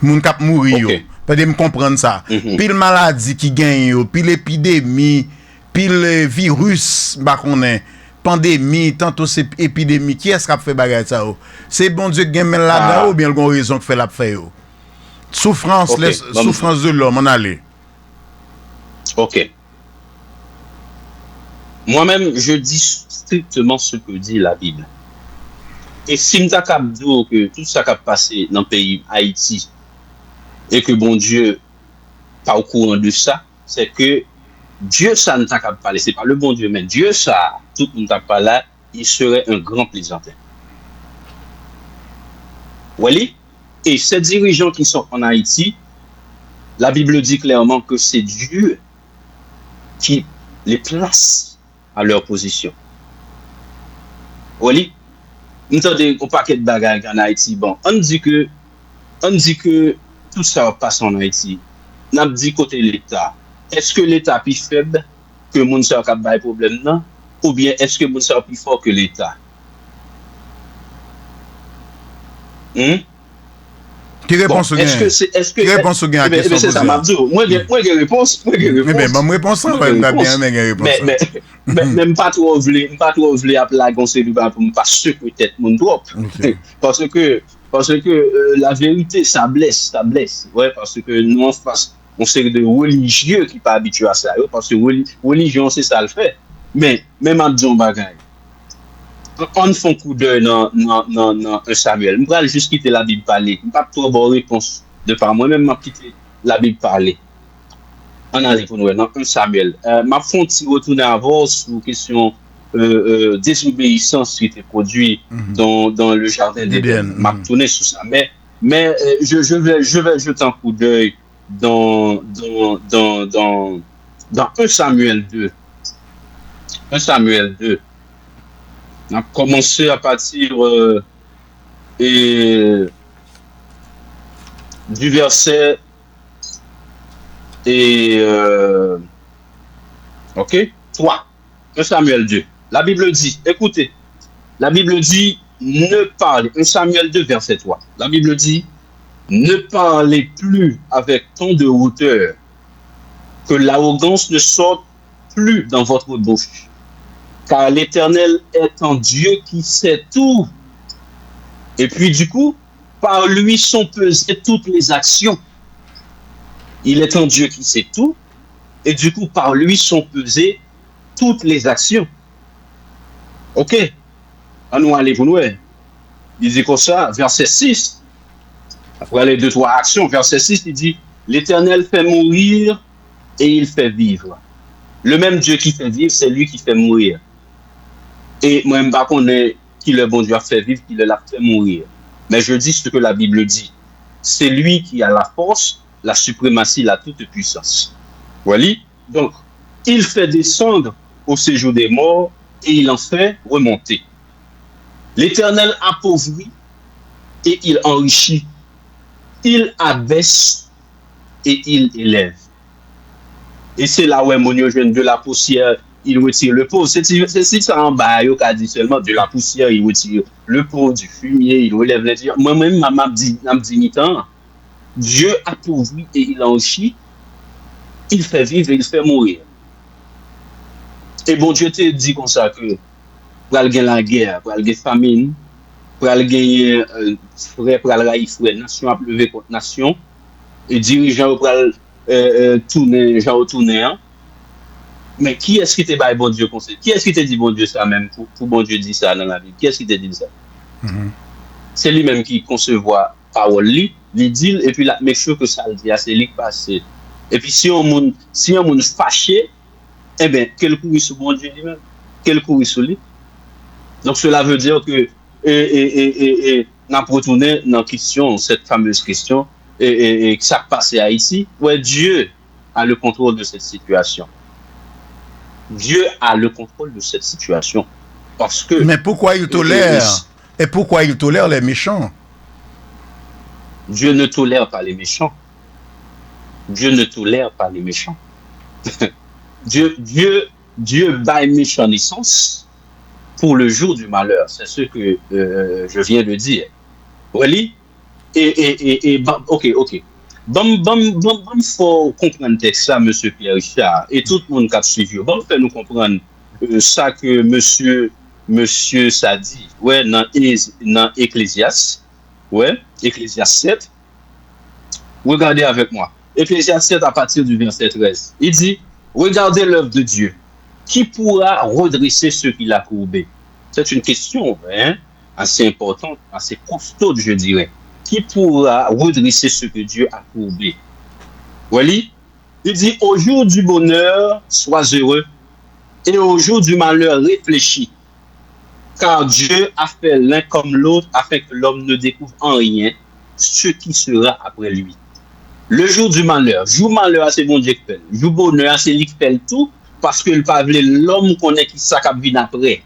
Speaker 1: Moun kap mourir yo. Peut me comprendre ça. Pile maladie qui gagne, pile épidémie, pile virus, bah qu'on est. Pandémie, tantôt c'est épidémie. Qui est-ce qui a fait bagarre ça? C'est bon Dieu qui gagne là-dedans ou bien il y a une raison qui fait la fait? Souffrance, souffrance de l'homme, on allait.
Speaker 2: Ok. Moi-même, je dis strictement ce que dit la Bible. Et si je dis que tout ça qui a passé dans le pays Haïti et que bon Dieu pas au courant de ça, c'est que Dieu ça ne t'a pas parlé. C'est pas le bon Dieu, mais Dieu ça, tout le monde t'a pas là, il serait un grand plaisantin. Voilà. Et ces dirigeants qui sont en Haïti, la Bible dit clairement que c'est Dieu qui les place à leur position. Oui, nous avons un paquet de bagages en Haïti. Bon, on dit que tout ça passe en Haïti. On dit côté l'État. Est-ce que l'État est plus faible que moun sa k'ap bay problème nan? Ou bien est-ce que moun sa plus fort que l'État?
Speaker 1: Qui réponse est-ce que réponse au gain à question?
Speaker 2: C'est ça m'a dit. Moi j'ai réponse.
Speaker 1: Mais bonne réponse ça va bien mais réponse.
Speaker 2: Mais même pas trop vle à la conseil pour pas secouer tête mon trop. Parce que la vérité ça blesse. Ouais, parce que nous en face on série de religieux qui pas habitués à ça, parce que religion, c'est ça le fait. Mais, même en disant bagaille, on fait un coup d'œil dans un Samuel. Je vais juste quitter la Bible parler. Je ne vais pas trop bonne réponse de par moi-même, je quitter la Bible parler. On a pour nous dans un Samuel. Ma fonte retourner avant sur question désobéissance qui était produit dans le jardin d'Éden. M'a tourné sur ça. Mais je vais jeter un coup d'œil dans 1 Samuel 2. 1 Samuel 2. On a commencé à partir du verset ok, 3. 1 Samuel 2. La Bible dit, écoutez, la Bible dit, ne parlez, 1 Samuel 2, verset 3. La Bible dit, ne parlez plus avec tant de hauteur, que l'arrogance ne sorte plus dans votre bouche. Car l'Éternel est un Dieu qui sait tout. Et puis du coup, par lui sont pesées toutes les actions. Il est un Dieu qui sait tout. Et du coup, par lui sont pesées toutes les actions. Ok. À nous aller pour nous. Il dit comme ça, verset 6. Après les 2-3 actions, verset 6, il dit, l'Éternel fait mourir et il fait vivre. Le même Dieu qui fait vivre, c'est lui qui fait mourir. Et moi, je ne sais pas qui le bon Dieu a fait vivre, qui l'a fait mourir. Mais je dis ce que la Bible dit. C'est lui qui a la force, la suprématie, la toute puissance. Voilà. Donc, il fait descendre au séjour des morts et il en fait remonter. L'Éternel appauvrit et il enrichit. Il abaisse et il élève. Et c'est là où mon Dieu jeune de la poussière, il retire le pauvre. C'est ça en bas, il a dit seulement de la poussière, il retire le pauvre, du fumier, il relève les dieux. Moi-même, m'a dit Dieu appauvrit et il enrichit, il fait vivre et il fait mourir. Et bon Dieu te dit comme ça que pour aller gagner la guerre, pour aller gagner famine, pour aller gagner frère, pour aller frère, nation à lever contre nation, et dirigeant pour aller tourner, genre tourner. Hein? Mais qui est-ce qui te dit bon Dieu conseil? Qui est-ce qui te dit bon Dieu ça même pour bon Dieu dit ça dans la Bible? Qui est-ce qui te dit ça? C'est lui-même qui concevoir parole, il dit, et puis là, make sure que ça le dit, c'est lui qui passe. Et puis si on monde fâché, eh bien, quel coup il sur bon Dieu lui-même? Quel coup il sur lui? Donc cela veut dire que n'a pas retourné dans question, cette fameuse question, et que ça passe à Haïti, ouais, Dieu a le contrôle de cette situation. Dieu a le contrôle de cette situation. Parce que.
Speaker 1: Mais pourquoi il tolère? Et pourquoi il tolère les méchants?
Speaker 2: Dieu ne tolère pas les méchants. Dieu ne tolère pas les méchants. Dieu baille méchant naissance pour le jour du malheur. C'est ce que je viens de dire. Oui. Ok. Bon, faut comprendre ça, M. Pierre Richard, et tout le monde qui a suivi. Bon, fait nous comprendre ça que monsieur ça dit. Ouais, dans Ecclésiaste. Ouais, Ecclésiaste 7. Regardez avec moi. Ecclésiaste 7 à partir du verset 13. Il dit, regardez l'œuvre de Dieu. Qui pourra redresser ceux qu'il a courbés? C'est une question assez importante, assez costaud, je dirais. Qui pourra redresser ce que Dieu a courbé? Voilà. Il dit, au jour du bonheur, sois heureux, et au jour du malheur, réfléchis. Car Dieu a fait l'un comme l'autre, afin que l'homme ne découvre en rien ce qui sera après lui. Le jour du malheur, jour malheur, c'est bon Dieu qui fait. Jour bonheur, c'est lui qui fait tout, parce que pas l'homme connaît qui ça qui vient après.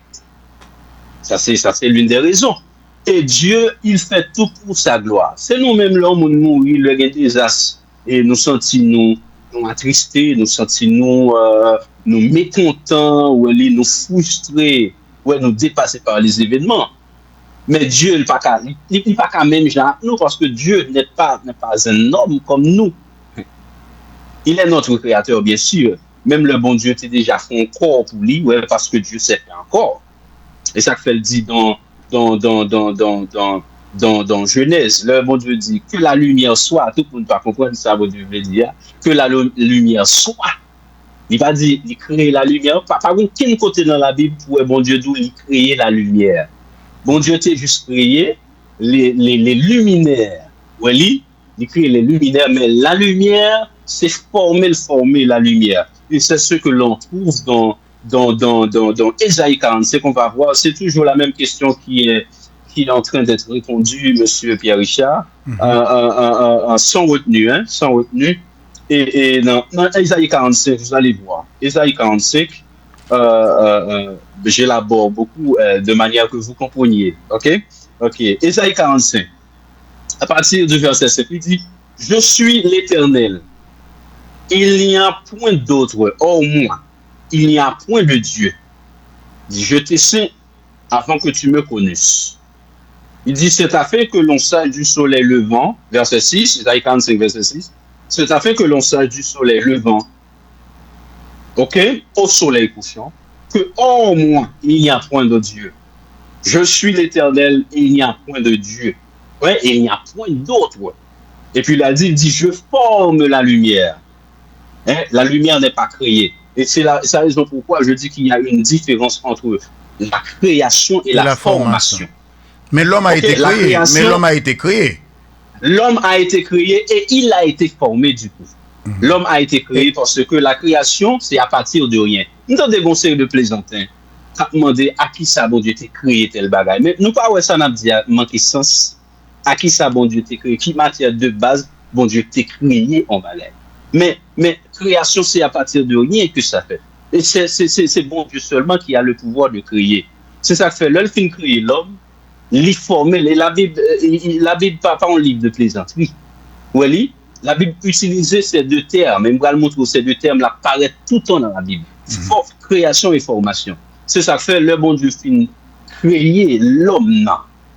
Speaker 2: Ça c'est l'une des raisons. Et Dieu, il fait tout pour sa gloire. C'est nous-mêmes l'homme où nous mourir, le désastre, et nous sentons nous attristés, nous sentons nous mécontents, ou nous frustrés, ou nous dépassés par les événements. Mais Dieu, il n'est pas qu'à même genre nous, parce que Dieu n'est pas un homme comme nous. Il est notre créateur, bien sûr. Même le bon Dieu t'a déjà fait un corps pour lui, ouais, parce que Dieu s'est fait un corps. Et ça fait le dit dans dans Genèse, le bon Dieu dit que la lumière soit, tout le monde pas comprendre ça, bon Dieu veut dire, que la lumière soit. Il va dire, il crée la lumière. Par contre, quel côté dans la Bible pour bon Dieu d'où il crée la lumière? Bon Dieu t'a juste créé les luminaires. Oui, il crée les luminaires, mais la lumière, c'est former la lumière. Et c'est ce que l'on trouve dans Ésaïe 45 qu'on va voir. C'est toujours la même question qui est en train d'être répondue, monsieur Pierre Richard, sans retenue, hein, sans retenue. Et dans Ésaïe 45, vous allez voir, Ésaïe 45, j'élabore beaucoup de manière que vous compreniez. OK? Ésaïe 45, à partir du verset 7, il dit, je suis l'Éternel. Il n'y a point d'autre hors moi. Il n'y a point de Dieu. Il dit, je t'ai saint avant que tu me connaisses. Il dit, c'est afin que l'on sache du soleil levant, verset 6, Ésaïe 45, verset 6, c'est afin que l'on sache du soleil levant, ok, au soleil couchant, que hors moi, il n'y a point de Dieu. Je suis l'Éternel, il n'y a point de Dieu. Ouais, et il n'y a point d'autre. Et puis il dit, je forme la lumière. Hein? La lumière n'est pas créée. Et c'est la raison pourquoi je dis qu'il y a une différence entre la création et la formation.
Speaker 1: Mais l'homme a été créé. Mais l'homme a été créé.
Speaker 2: L'homme a été créé et il a été formé du coup. L'homme a été créé parce que la création, c'est à partir de rien. Nous avons des conseils de plaisantins. Tu as demandé à qui ça, bon Dieu, t'es créé tel bagage. Mais nous pas ça n'a dit manquer sens. À qui ça, bon Dieu, t'es créé. Qui matière de base, bon Dieu, t'es créé en bagage. Mais création, c'est à partir de rien que ça fait. Et c'est bon Dieu seulement qui a le pouvoir de créer. C'est ça que fait l'homme fin créer l'homme. Les former, la Bible pas un livre de plaisanterie. Oui, la Bible utilise ces deux termes. Même va le montrer ces deux termes là apparaissent tout le temps dans la Bible. Création et formation. C'est ça que fait le bon Dieu fin créer l'homme.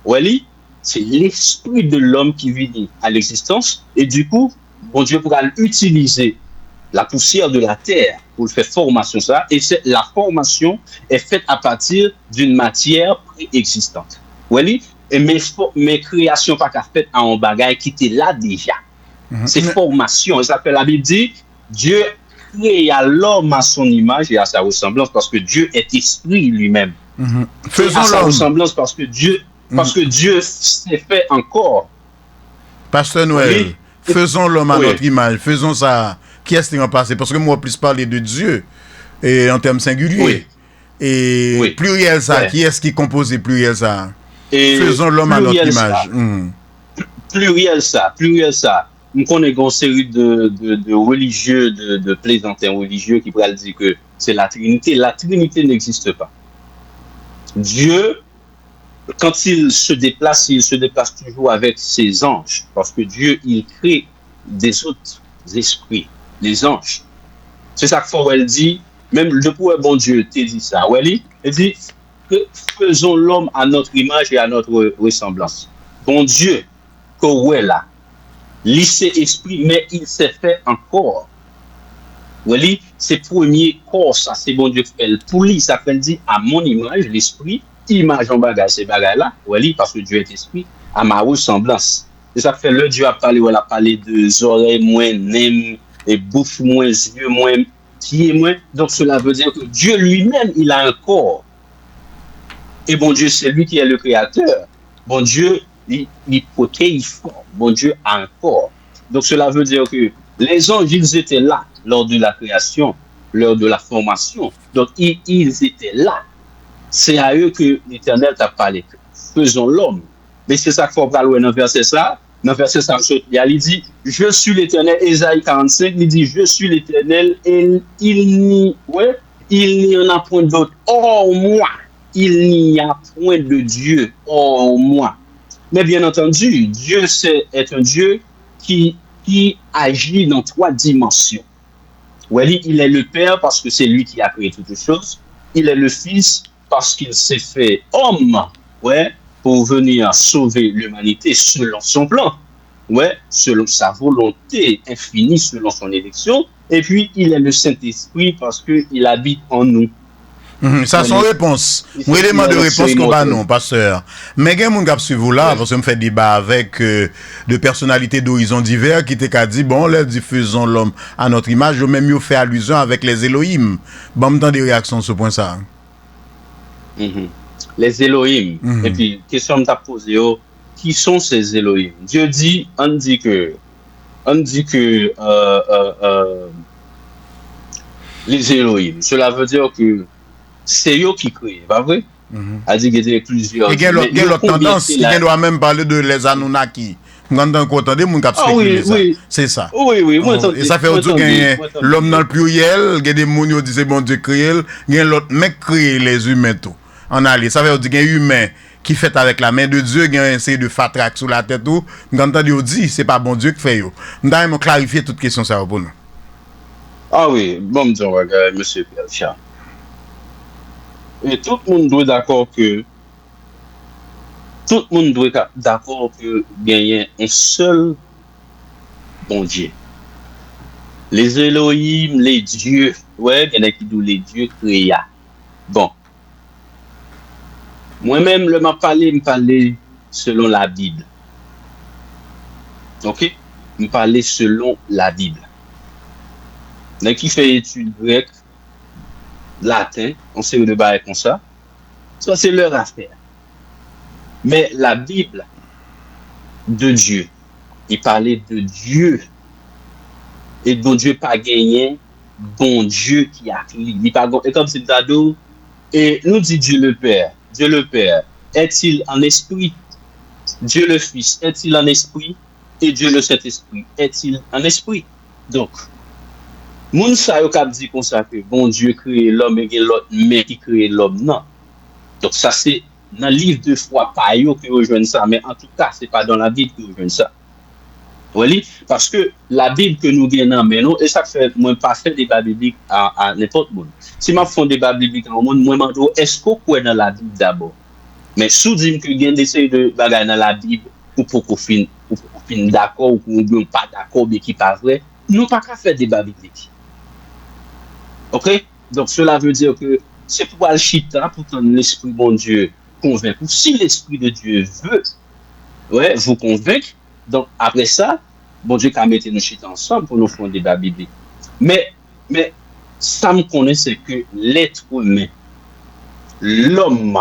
Speaker 2: Oui, c'est l'esprit de l'homme qui vient à l'existence et du coup, bon Dieu pourra utiliser la poussière de la terre pour faire formation ça et la formation est faite à partir d'une matière préexistante. Oui, et mes créations pas qu'à faire en bagaille qui était là déjà. C'est formation. Et ça fait la Bible dit, Dieu créa l'homme à son image et à sa ressemblance parce que Dieu est esprit lui-même.
Speaker 1: Faisons
Speaker 2: à sa ressemblance parce que Dieu s'est fait encore.
Speaker 1: Pasteur Noël, faisons l'homme à notre image. Faisons ça. Qui est-ce qui va passer? Parce que moi, plus parler de Dieu et en termes singuliers. Et pluriel ça. Qui est-ce qui compose pluriel ça? Et faisons l'homme à notre image.
Speaker 2: Pluriel ça. Nous connaissons une série de religieux, de plaisantins religieux qui pourraient dire que c'est la Trinité. La Trinité n'existe pas. Dieu, quand il se déplace toujours avec ses anges. Parce que Dieu, il crée des autres esprits, les anges. C'est ça que Forel dit. Même le pauvre bon Dieu t'a dit ça. Il dit que faisons l'homme à notre image et à notre ressemblance. Bon Dieu, que là, lycée esprit, mais il s'est fait encore. C'est premier corps, ça, c'est bon Dieu qui fait. Pour lui, ça fait dire à mon image, l'esprit, image en bagage, c'est bagage là, parce que Dieu est esprit, à ma ressemblance. C'est ça que fait le Dieu a parlé de oreilles moins, nem, et bouffe moins, yeux moins, pieds moins. Donc cela veut dire que Dieu lui-même, il a un corps. Et bon Dieu, c'est lui qui est le créateur. Bon Dieu, il protège, il forme. Bon Dieu a un corps. Donc cela veut dire que les anges, ils étaient là lors de la création, lors de la formation. Donc ils étaient là. C'est à eux que l'Éternel t'a parlé. Faisons l'homme. Mais c'est ça qu'il faut parler dans verset ça. Dans verset 5, il dit, je suis l'Éternel. Ésaïe 45, il dit, je suis l'Éternel et il n'y en a point d'autre hors moi. Il n'y a point de Dieu hors moi. Mais bien entendu, Dieu est un Dieu qui agit dans 3 dimensions. Il est le Père parce que c'est lui qui a créé toutes choses. Il est le Fils parce qu'il s'est fait homme, pour venir sauver l'humanité selon son plan, selon sa volonté infinie, selon son élection. Et puis, il est le Saint-Esprit parce qu'il habite en nous.
Speaker 1: Ça son réponse. Moi élément de réponse qu'on va non, pasteur. Mais il y a des gens qui suivent là parce que me fait débat avec de personnalités d'horizons divers qui t'ont dit bon, là diffusons l'homme à notre image, ou même mieux fait allusion avec les Elohim. Bon, me des réactions sur ce point ça.
Speaker 2: Les Elohim. Et puis question que tu as posée, qui sont ces Elohim? Dieu dit, on dit que les Elohim. Cela veut dire que c'est eux qui créent, pas vrai? A dit qu'il y a plusieurs.
Speaker 1: Il y a l'autre tendance, il doit même parler de les Anunnaki. Quand on entend des gens qui spéculent ça. C'est ça.
Speaker 2: Oui.
Speaker 1: Et ça fait aussi que l'homme dans le pluriel, il y a des gens qui disent bon Dieu créé, il y a l'autre mec créé les humains tout. En aller, ça veut dire qu'il y a un humain qui fait avec la main de Dieu, il y a un série de fatrak sur la tête tout. Quand on dit c'est pas bon Dieu qui fait yo. Nous devons clarifier toute question ça pour nous.
Speaker 2: Ah oui, bon, regarde, monsieur Pierre. Et tout le monde doit d'accord que il y a un seul bon Dieu. Les Elohim, les dieux, ouais, il y en a qui disent les dieux créés. Bon. Moi-même, je me parler selon la Bible. Ok? Je parler selon la Bible. Mais qui fait études grecques, latin, on sait de bail comme ça. Ça, c'est leur affaire. Mais la Bible de Dieu, il parlait de Dieu. Et bon Dieu pas gagné, bon Dieu qui a créé. Il pas et comme c'est d'ado, et nous dit Dieu le Père. Dieu le Père, est-il en esprit? Dieu le Fils, est-il en esprit? Et Dieu le Saint-Esprit, est-il en esprit? Donc, moun sa yo kap di kon sa que bon Dieu crée l'homme et l'autre mais qui crée l'homme non. Donc ça c'est dans le livre de foi pas yo que rejoignent ça, mais en tout cas c'est pas dans la Bible que rejoignent ça. Oui, parce que la Bible que nous gagnons mais nous et ça fait moi pas faire débat biblique à n'importe monde. Si m'a font débat biblique en monde moi mando est-ce qu'on croit dans la Bible d'abord. Mais sous dire que gagne des séries de bagages dans la Bible pour qu'on fin d'accord ou pas d'accord mais qui pas vrai, nous pas qu'à faire débat biblique. Ok? Donc cela veut dire que c'est pour le chita, pour que l'esprit bon Dieu convainc. Si l'esprit de Dieu veut vous convaincre, donc après ça, bon Dieu a mettre nos chita ensemble pour nous faire un débat biblique. Mais ça me connaît, c'est que l'être humain, l'homme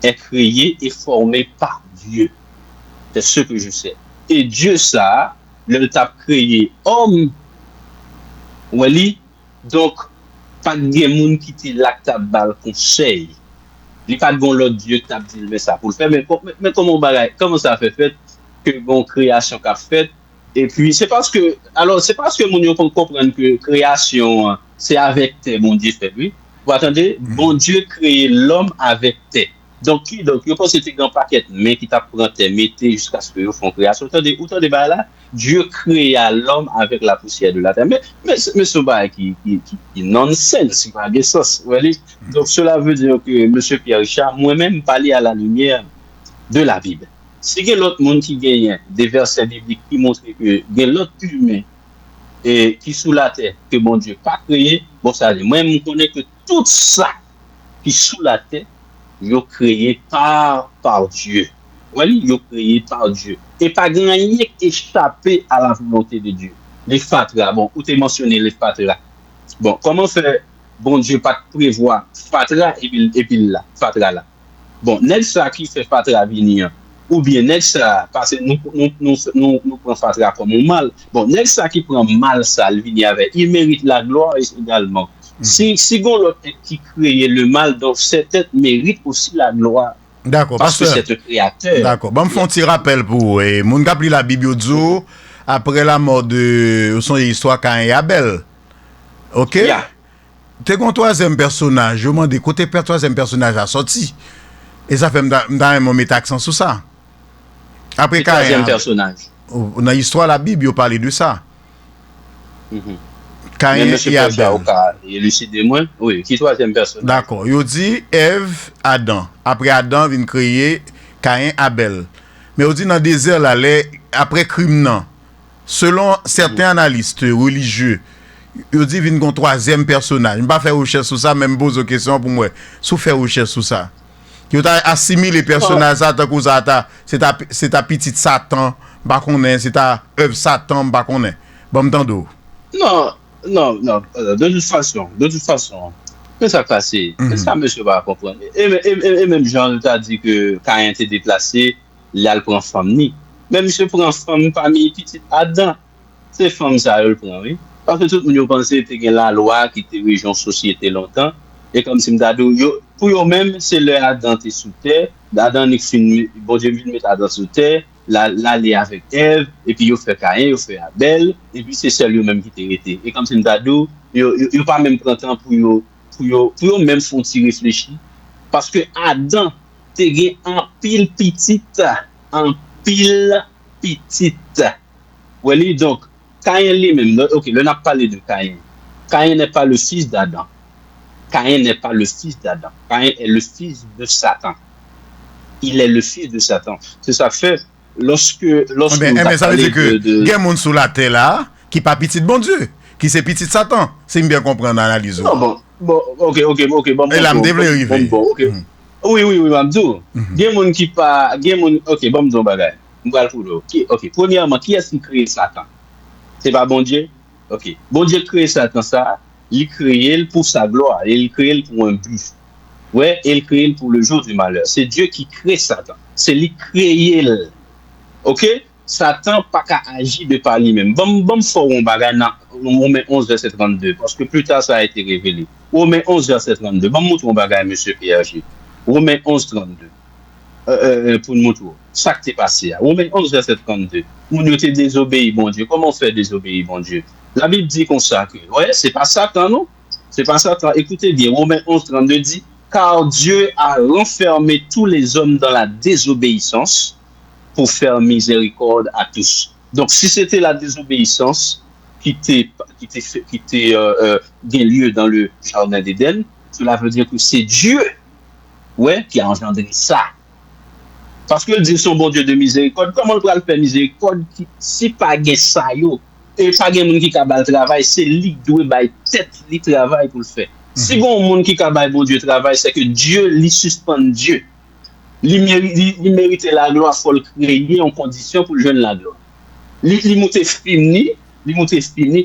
Speaker 2: est créé et formé par Dieu. C'est ce que je sais. Et Dieu ça, le t'a créé homme. Wali, donc, pas de monde qui te l'acte bal conseil. Il pas de bon l'autre Dieu qui t'a dit mais ça pour le faire. Mais comment ça fait que bon création qu'a fait? Et puis, c'est parce que mon yo comprendre que création, c'est avec tes, mon Dieu fait, oui. Vous attendez, bon Dieu crée l'homme avec tes. Donc, je pense que c'est un grand paquet, mais qui t'apprend tes métiers jusqu'à ce que vous font création. Autant de là, Dieu créa l'homme avec la poussière de la terre. Mais ce bail qui nonsense, qui n'a pas de sens. Donc, cela veut dire que M. Pierre Richard, moi-même, parler à la lumière de la Bible. Si il y a l'autre monde qui gagne des versets bibliques qui montrent que il y a l'autre humain et qui sous la terre, que bon Dieu pas créé, bon, ça dit, moi, je connais que tout ça qui sous la terre, ils ont créé par Dieu. Oui, ils ont créé par Dieu. Et pas grand qui échappé à la volonté de Dieu. Les fatras, bon, où tu mentionné les fatras. Bon, comment faire, bon Dieu, pas prévoir fatra et puis là, fatra là. Bon, n'est-ce ça qui fait fatra venir? Ou bien n'est-ce ça, parce que nous prenons fatra comme un mal. Bon, n'est-ce ça qui prend mal ça, il mérite la gloire également. Si l'autre qui crée le mal, donc cette tête mérite aussi la gloire.
Speaker 1: D'accord,
Speaker 2: parce que c'est un créateur.
Speaker 1: D'accord. Bon, me font un petit rappel pour mon gars la Bible après la mort de son histoire Caïn et Abel. OK?
Speaker 2: Yeah.
Speaker 1: T'es un troisième personnage, je m'en dis côté troisième personnage a sorti. Et ça fait me mettre accent sur ça. Après Caïn.
Speaker 2: Troisième personnage.
Speaker 1: Dans l'histoire de la Bible, il parlait de ça. Caïn et Abel.
Speaker 2: Élucidez-moi. Oui, qui troisième personnage?
Speaker 1: D'accord. Il dit Ève, Adam. Après Adam, vient créer Caïn, Abel. Mais il dit dans le désert, là, après crime, non. Selon certains analystes religieux yo dit vinn gon troisième personnage. M'pas faire recherche sur ça, même pose une question pour moi. Sou faire recherche sur ça. Yo t'a assimilé personnage ça tant que ça c'est ta petite Satan, pas connaît, c'est ta œuvre Satan, pas connaît. Bon m'tando.
Speaker 2: Non, de toute façon, c'est ça passé. Ça, monsieur va comprendre. Et même Jean t'a dit que quand il était déplacé, il a le prend femme ni. Même monsieur prend femme parmi petite Adam. C'est femme ça le prend, oui. Parce que tout le monde pensait que la loi qui était région société longtemps. Et comme si m'dadou, pour eux-mêmes, c'est leur Adam qui est sous terre. Adam n'est fini, bon Dieu vient mettre Adam sous terre. Là, les avec Ève, et puis ils fait Caïn, ils fait Abel, et puis c'est celle eux-mêmes qui t'est été. Et comme c'est m'dadou, ils pas même prendre temps pour eux même font y réfléchir. Parce que Adam, t'es gagné en pile petite. Oui, donc, Caïn lui-même, ok, là, on a parlé de Caïn. Caïn n'est pas le fils d'Adam. Caïn n'est pas le fils d'Adam. Caïn est le fils de Satan. Il est le fils de Satan. C'est ça fait, lorsque
Speaker 1: mais ça veut dire que il y a monde sur la terre là qui pas petit bon Dieu, qui c'est petit Satan. C'est bien comprendre l'analyse.
Speaker 2: Non, ok, bon.
Speaker 1: Et là me devait arriver.
Speaker 2: Ok. Oui, Mamdou. Il y a monde qui pas, ok, bon m'don bagay. M'gal pour OK, premièrement, qui est-ce qui crée Satan? C'est pas bon Dieu? OK. Bon Dieu crée Satan ça, il crée pour sa gloire, il crée pour un but. Ouais, il crée pour le jour du malheur. C'est Dieu qui crée Satan. C'est lui créé. OK? Satan pas qu'à agir de par lui-même. Bon faut on bagay dans Romains 11 verset 32 parce que plus tard ça a été révélé. Romains 11 verset 32. Bon montre on bagay monsieur Pierre. Romains 11 32. Pour nous montrer ça qui t'est passé. Romains 11 verset 32. Nous nous t'es désobéi bon Dieu. Comment faire désobéir bon Dieu? La Bible dit comme ça que ouais, c'est pas Satan non? C'est pas Satan. Écoutez bien, Romains 11 32 dit car Dieu a renfermé tous les hommes dans la désobéissance pour faire miséricorde à tous. Donc si c'était la désobéissance qui gain lieu dans le jardin d'Éden, cela veut dire que c'est Dieu qui a engendré ça. Parce que Dieu son bon Dieu de miséricorde, comment on peut le faire miséricorde si pas gain ça yo et pas gain monde qui capable travail, c'est lui qui doit bailler tête li travail pour le faire. Si bon monde qui capable bon Dieu travail, c'est que Dieu lui suspend Dieu. Il mérite la gloire, faut le créer en condition pour le jeune la gloire. Il monte fini,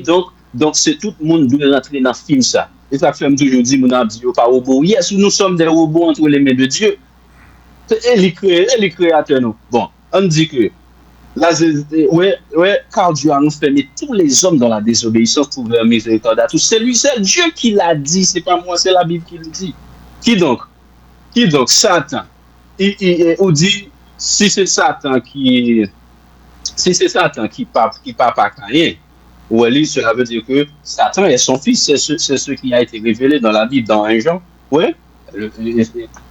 Speaker 2: donc c'est tout le monde doit rentrer dans le film ça. Et ça fait toujours dire mon abdi pas robot. Yes, nous sommes des robots entre les mains de Dieu. Et les créateurs nous. Bon, on dit que là, car Dieu a enfermé tous les hommes dans la désobéissance pour faire miséricorde à tous. C'est Dieu qui l'a dit, c'est pas moi, c'est la Bible qui le dit. Qui donc? Satan. On dit, si c'est Satan qui pas Caïn, cela veut dire que Satan est son fils, c'est ce qui a été révélé dans la Bible, dans 1 Jean. Ouais.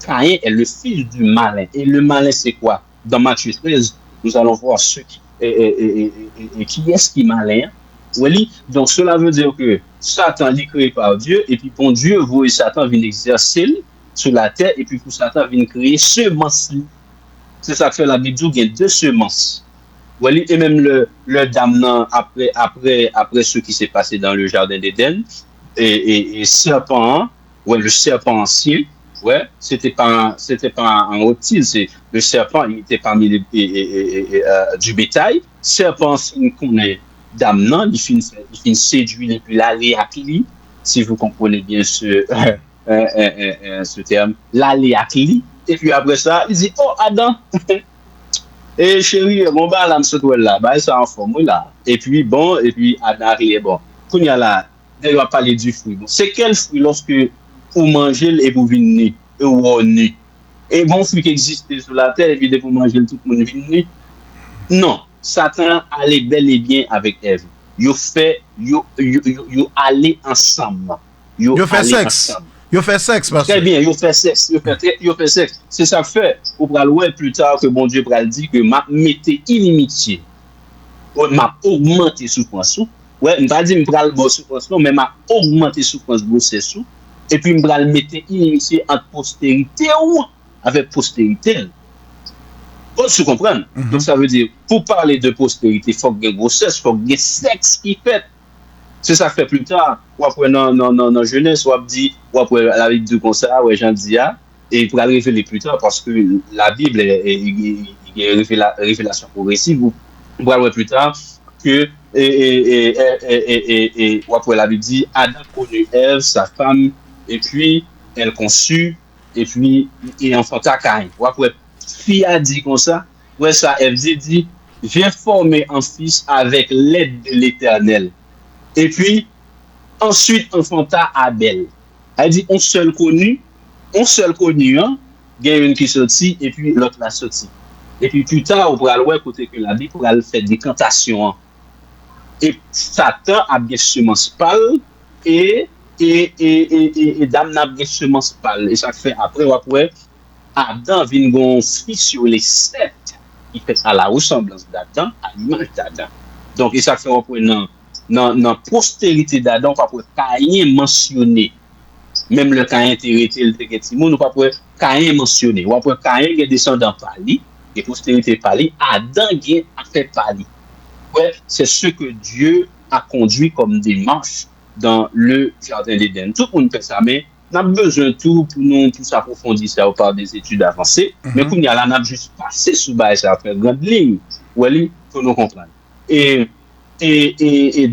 Speaker 2: Caïn est le fils du malin. Et le malin, c'est quoi? Dans Matthieu 13, nous allons voir ceux qui est-ce qui est malin. Oui, donc cela veut dire que Satan est créé par Dieu, et puis pour Dieu, vous et Satan viennent exercer sur la terre, et puis pour Satan vient créer semence. C'est ça que fait la Bible, il y a 2 semences. Oui, et même le damnant après ce qui s'est passé dans le jardin d'Éden, et serpent, le serpent ancien, c'était pas un reptile, c'est le serpent, il était parmi du bétail. Serpent ancien qu'on est damnant, il finit séduire et puis l'aléaclie, si vous comprenez bien ce terme, l'aléaclie. Et puis après ça, il dit, oh Adam, et chérie, mon bas là, me là, bah ça en forme là. Et puis Adam arrive, bon. Quand il y a là, on va parler du fruit. Bon, c'est quel fruit lorsque vous mangez et vous venez et vous venez? Et bon fruit qui existe sur la terre, et puis vous mangez tout le monde vient. Non, Satan allait bel et bien avec Ève. Yo allez ensemble.
Speaker 1: Yo fait sexe. Yo fait sexe parce que
Speaker 2: très bien, yo fait sexe. C'est ça fait. Ou pral ouais plus tard que bon Dieu pral dit que m'a mettez inimitié. M'a augmenté souffrance. Ouais, m'pas dit m'pral bon souffrance non, mais m'a augmenté souffrance grossesse. Et puis m'pral mettre inimitié entre postérité ou avec postérité. Faut se comprendre. Donc ça veut dire pour parler de postérité, faut que grossesse, faut que sexe qui fait. C'est ça que fait plus tard. Ou après, dans Genèse, ou après, la Bible dit comme ça, ouais, j'en dis, et pour révéler plus tard, parce que la Bible est révélation progressive, ou voir plus tard que, ou après, la Bible dit, Adam connut Ève, sa femme, et puis, elle conçut, et puis, il enfanta Caïn. Ou après, fille a dit comme ça, ouais, ça, Ève dit, j'ai formé un fils avec l'aide de l'Éternel. Et puis, ensuite, enfanta Abel. Elle dit, on seul connu, hein, il y a une qui sortit, et puis l'autre l'a sorti. Et puis, plus tard, on pourra le côté que la Bible pourra le faire des cantations. Et Satan a bien semence pâle, et Dame n'a bien semence pâle. Et ça fait après, Adam vient gon fils sur les 7, qui fait à la ressemblance d'Adam, à l'image d'Adam. Donc, et ça fait dans la postérité d'Adam, pas pour Caïn mentionné. Même le Caïn était le Timon, nous pas pour Caïn mentionné. Ou après Caïn est descendant par lui, et postérité par lui, Adam a fait par lui. Ouais, c'est ce que Dieu a conduit comme démarche dans le jardin d'Éden. Tout le monde fait ça, mais on a besoin de tout pour nous tous approfondir ça par des études avancées. Mais comme il y a là, on a juste passé sous bas ça fait grande ligne. Oui, pour nous comprendre. Et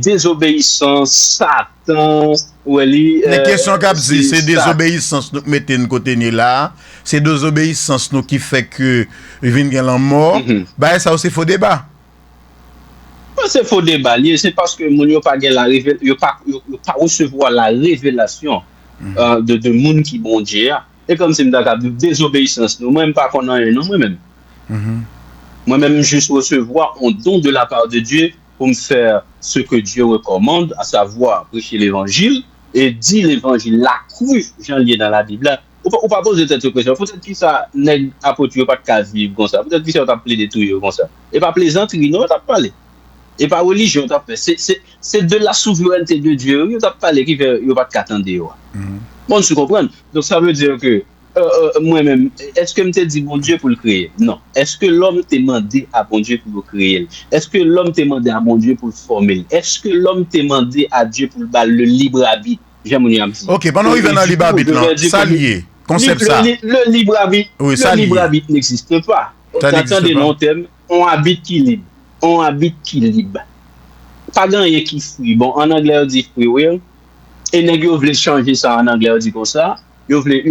Speaker 2: désobéissance, Satan,
Speaker 1: les questions qu'a dit, c'est désobéissance nous mettez de côté là, c'est désobéissance nous qui fait que vinn gen la mort, bah ça aussi faux débat.
Speaker 2: C'est faux débat, c'est parce que moun yo pas gen la yo pas recevoir la révélation de moun qui bon Dieu. Et comme c'est m'ta désobéissance nous même pas connait rien non moi-même. Moi-même juste recevoir un don de la part de Dieu pour me faire ce que Dieu recommande, à savoir prêcher l'évangile et dire l'évangile, la cru, j'en lis dans la Bible. Ou pas poser cette question. Peut-être que ça n'est apôtre pas de cas vivre comme ça. Peut-être que ça t'a plaidé tout comme ça. Et pas plaisanterie, non, t'as parlé. Et pas religion, t'as fait. C'est de la souveraineté de Dieu, t'as parlé qui fait, pas de qu'attendre. Bon, tu comprends? Donc ça veut dire que moi-même, est-ce que je t'ai dit bon Dieu pour le créer? Non. Est-ce que l'homme t'a demandé à bon Dieu pour le créer? Est-ce que l'homme t'a demandé à bon Dieu pour le former? Est-ce que l'homme t'a demandé à Dieu pour le libre arbitre? J'aime bien dire.
Speaker 1: Ok, pendant qu'il vient dans le libre arbitre, ça lié. Concept ça.
Speaker 2: Le libre arbitre,
Speaker 1: oui,
Speaker 2: le libre arbitre n'existe pas. Attendez, non thème, on habite qui libre. On habite qui libre. Pas gagné qui free. Bon, en anglais on dit free will. Et nèg yo veut changer ça en anglais on dit comme ça. Yo voulait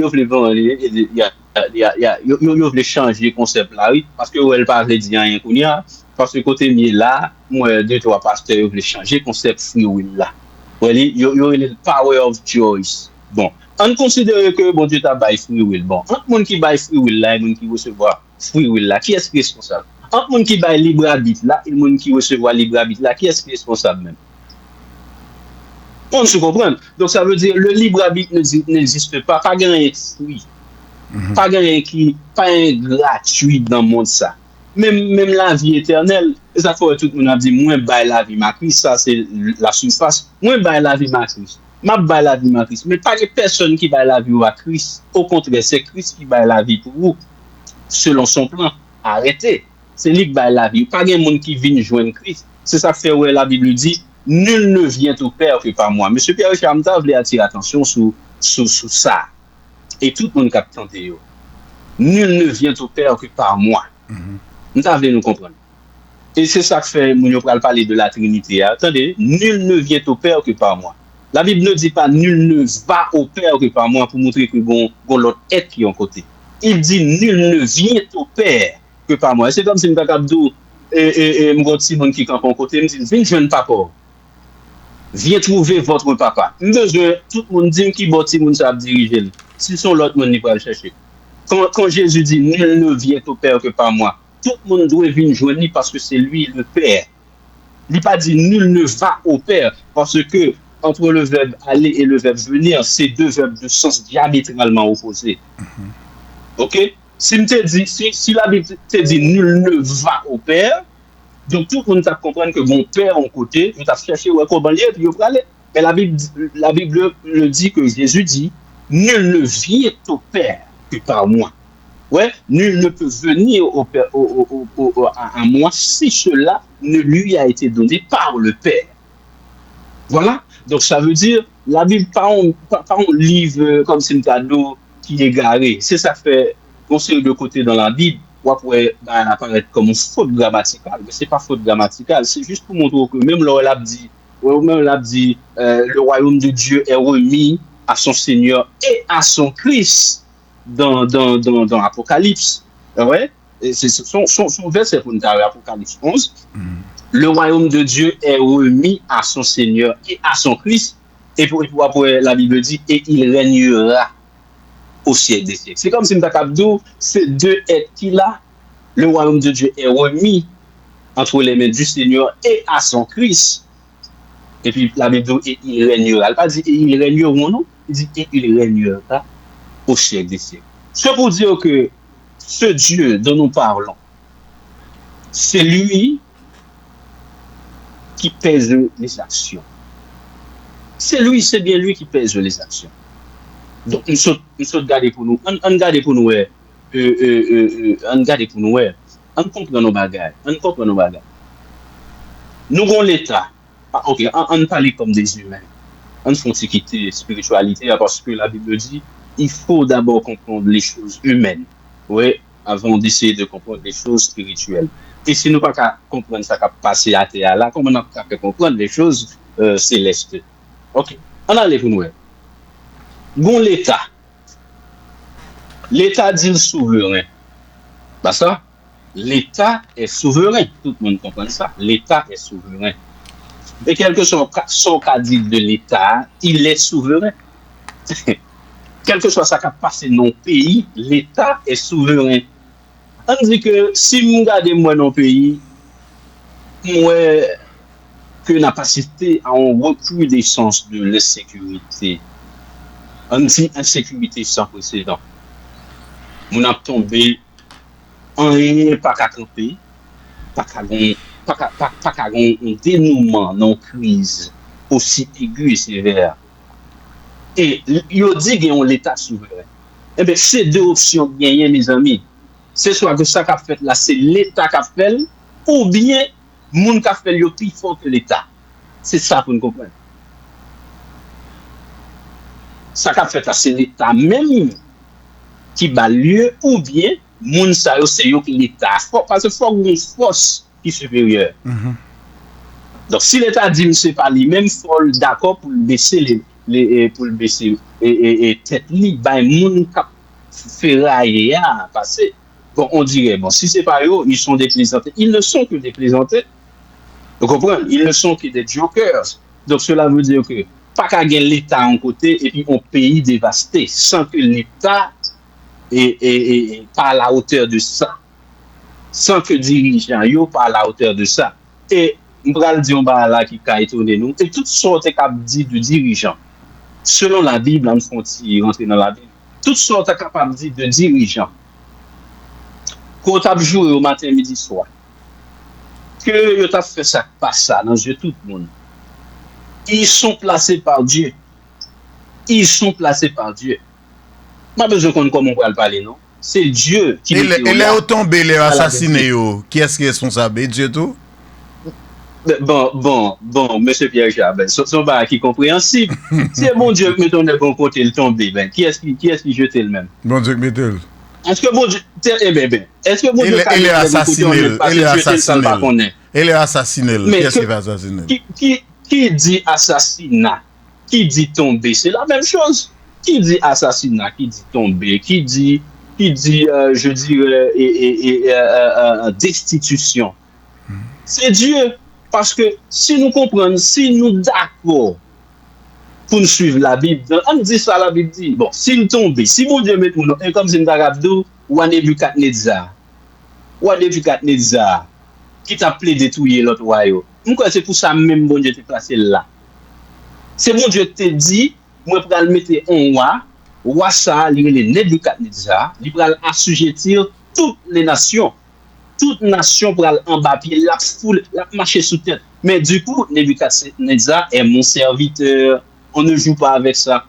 Speaker 2: changer le concept là, oui, parce que elle pas dire rien kounya, parce que côté mieux là, moi deux trois pasteurs yo voulait changer le concept free will là. Yo le power of choice. Bon, on considère que bon Dieu t'a bail free will. Bon, entre monde qui bail free will là et monde qui recevoir free will là, qui est responsable? Entre monde qui bail libre arbitre là et monde qui recevoir libre arbitre là, qui est responsable même? On se comprend. Donc ça veut dire le libre arbitre n'existe pas. Pas rien free. Pas rien qui pas un gratuit dans le monde ça. Même la vie éternelle, ça fait tout le monde a dit moins bail la vie ma Christ, ça c'est la surface. Moins bail la vie ma Christ. Ma bail la vie ma Christ, mais pas de personne qui bail la vie à Christ. Au contraire, c'est Christ qui bail la vie pour vous selon son plan. Arrêtez. C'est lui qui bail la vie. Pas de monde qui vient joindre Christ. C'est ça fait où la Bible dit nul ne vient au Père que par moi. Monsieur Pierre Chamta voulait attirer l'attention sur ça. Et tout le monde capte. Nul ne vient au Père que par moi. Nous avons nous comprendre. Et c'est ça que fait, nous allons parler de la Trinité. Attendez, nul ne vient au Père que par moi. La Bible ne dit pas nul ne va au Père que par moi pour montrer que bon l'autre être qui est en côté. Il dit nul ne vient au Père que par moi. C'est comme si nous avons et mon Simon qui campe en côté, me dit viens jeune papa. Viens trouver votre papa. Besoin tout le monde dit qui bon Simon ça diriger. Si son l'autre monde va le chercher. Quand Jésus dit nul ne vient au Père que par moi, tout le monde doit venir joindre parce que c'est lui le Père. Il n'a pas dit nul ne va au Père parce que entre le verbe aller et le verbe venir, c'est deux verbes de sens diamétralement opposés. Ok? Si la Bible te dit nul ne va au Père, donc tout le monde va comprendre que mon Père en côté, il a cherché où est-ce qu'il et puis il va aller. Mais la Bible le dit que Jésus dit nul ne vient au Père que par moi. Ouais, nul ne peut venir au Père, à moi si cela ne lui a été donné par le Père. Voilà. Donc ça veut dire, la Bible pas un livre comme c'est un cadeau qui est garé. C'est ça fait qu'on sait de côté dans la Bible, ou après apparaître comme une faute grammaticale. Mais c'est pas faute grammaticale, c'est juste pour montrer que même l'a dit, le royaume de Dieu est remis à son Seigneur et à son Christ dans Apocalypse. Ouais? Et c'est son verset pour nous dire, Apocalypse 11. Le royaume de Dieu est remis à son Seigneur et à son Christ. Et pour après, la Bible dit, et il régnera au siècle des siècles. C'est comme si Mtakabdou, ces deux êtres qu'il a, le royaume de Dieu est remis entre les mains du Seigneur et à son Christ. Et puis la Bible dit, et il régnera. Elle n'a pas dit, et il régnera, non. Il dit, et il régnera au siècle des siècles. C'est pour dire que ce Dieu dont nous parlons, c'est lui qui pèse les actions. C'est bien lui qui pèse les actions. Donc, nous sommes gardés pour nous. On garde pour nous, on garde pour nous, on comprend nos bagages. Nous avons l'État. Ok, on parle comme des humains. On faut quitter spiritualité parce que la Bible dit il faut d'abord comprendre les choses humaines, ouais, avant d'essayer de comprendre les choses spirituelles. Et si nous ne pouvons pas comprendre ça qui a passé à terre là, comment on a pu comprendre les choses célestes? Ok, on a les pour nous. Bon, l'État. L'État dit souverain. Bah ça, l'État est souverain. Tout le monde comprend ça. L'État est souverain. Et quel que soit son cas dit de l'État, il est souverain. Quel que soit ça qui a passé dans le pays, l'État est souverain. On dit que si nous regardons moi dans le pays, moi, que n'a pas cité à un recrudescence de l'insécurité. On dit insécurité sans précédent. On a tombé en rien pas qu'à camper, pas qu'à un dénouement dans crise aussi aiguë et sévère. Et il dit qu'il y a l'État souverain. Eh bien, c'est deux options gagnées, mes amis. C'est soit que ça qu'a fait là, c'est l'État qui a fait, ou bien, moun qui a fait le plus fort que l'État. C'est ça pour nous comprendre. Ça qu'a fait là, c'est l'État même qui bat lieu, ou bien, moun sa yo c'est yo qui l'État. Parce que faut une force qui est supérieure. Donc, si l'État dit que c'est pas lui-même, il faut d'accord pour baisser pour le baisser et tête li ben moun k'ap ferrailler parce que bon on dirait bon si c'est pas eux ils sont des plaisantés, ils ne sont que des plaisantés, vous comprenez, ils ne sont que des jokers. Donc cela veut dire que pas qu'à gagner l'État en côté et puis un pays dévasté sans que l'État est pas à la hauteur de ça, sans que dirigeants yo pas à la hauteur de ça. Et on va le dire on va là qui a étonné nous et toutes sortes de dirigeants. Selon la Bible, on faut rentrer dans la Bible. Toutes sortes de capables de dirigeants. Quand on joué au matin, midi, soir. Que yo t'a fait ça, pas ça, dans Dieu tout le monde. Ils sont placés par Dieu. Ils sont placés par Dieu. Pas besoin qu'on comment on va parler, non? C'est Dieu qui
Speaker 1: il est tombé, il est assassiné. Qui est-ce qui est responsable? Dieu tout?
Speaker 2: Bon, monsieur Pierre Jabin, son bar qui est compréhensible. C'est bon Dieu qui met ton bon côté, le tombé. Ben, qui est-ce qui jette le même?
Speaker 1: Bon Dieu qui met le.
Speaker 2: Est-ce que bon Dieu, est-ce que bon Dieu
Speaker 1: il est assassiné? Il est assassiné. Il est assassiné. Qui est-ce qui va assassiner?
Speaker 2: Qui dit assassinat? Qui dit tomber? C'est la même chose. Qui dit assassinat? Qui dit tomber? Qui dit je dirais, destitution? C'est Dieu. Parce que si nous comprenons, si nous d'accord pour nous suivre la Bible, on dit ça, la Bible dit, bon, si nous tombons, si mon Dieu met nous, et comme c'est une Darabdou, ou un Nebuchadnezzar, qui t'a appelé détruire l'autre royaume. Pourquoi c'est pour ça même bon Dieu te placé là? C'est mon Dieu te dit, moi, pour le mettre en roi ça, il est Nebuchadnezzar, il va assujettir toutes les nations. Toute nation pour aller en bas, puis la foule, la marcher sous tête. Mais du coup, Nebuchadnezzar est mon serviteur. On ne joue pas avec ça.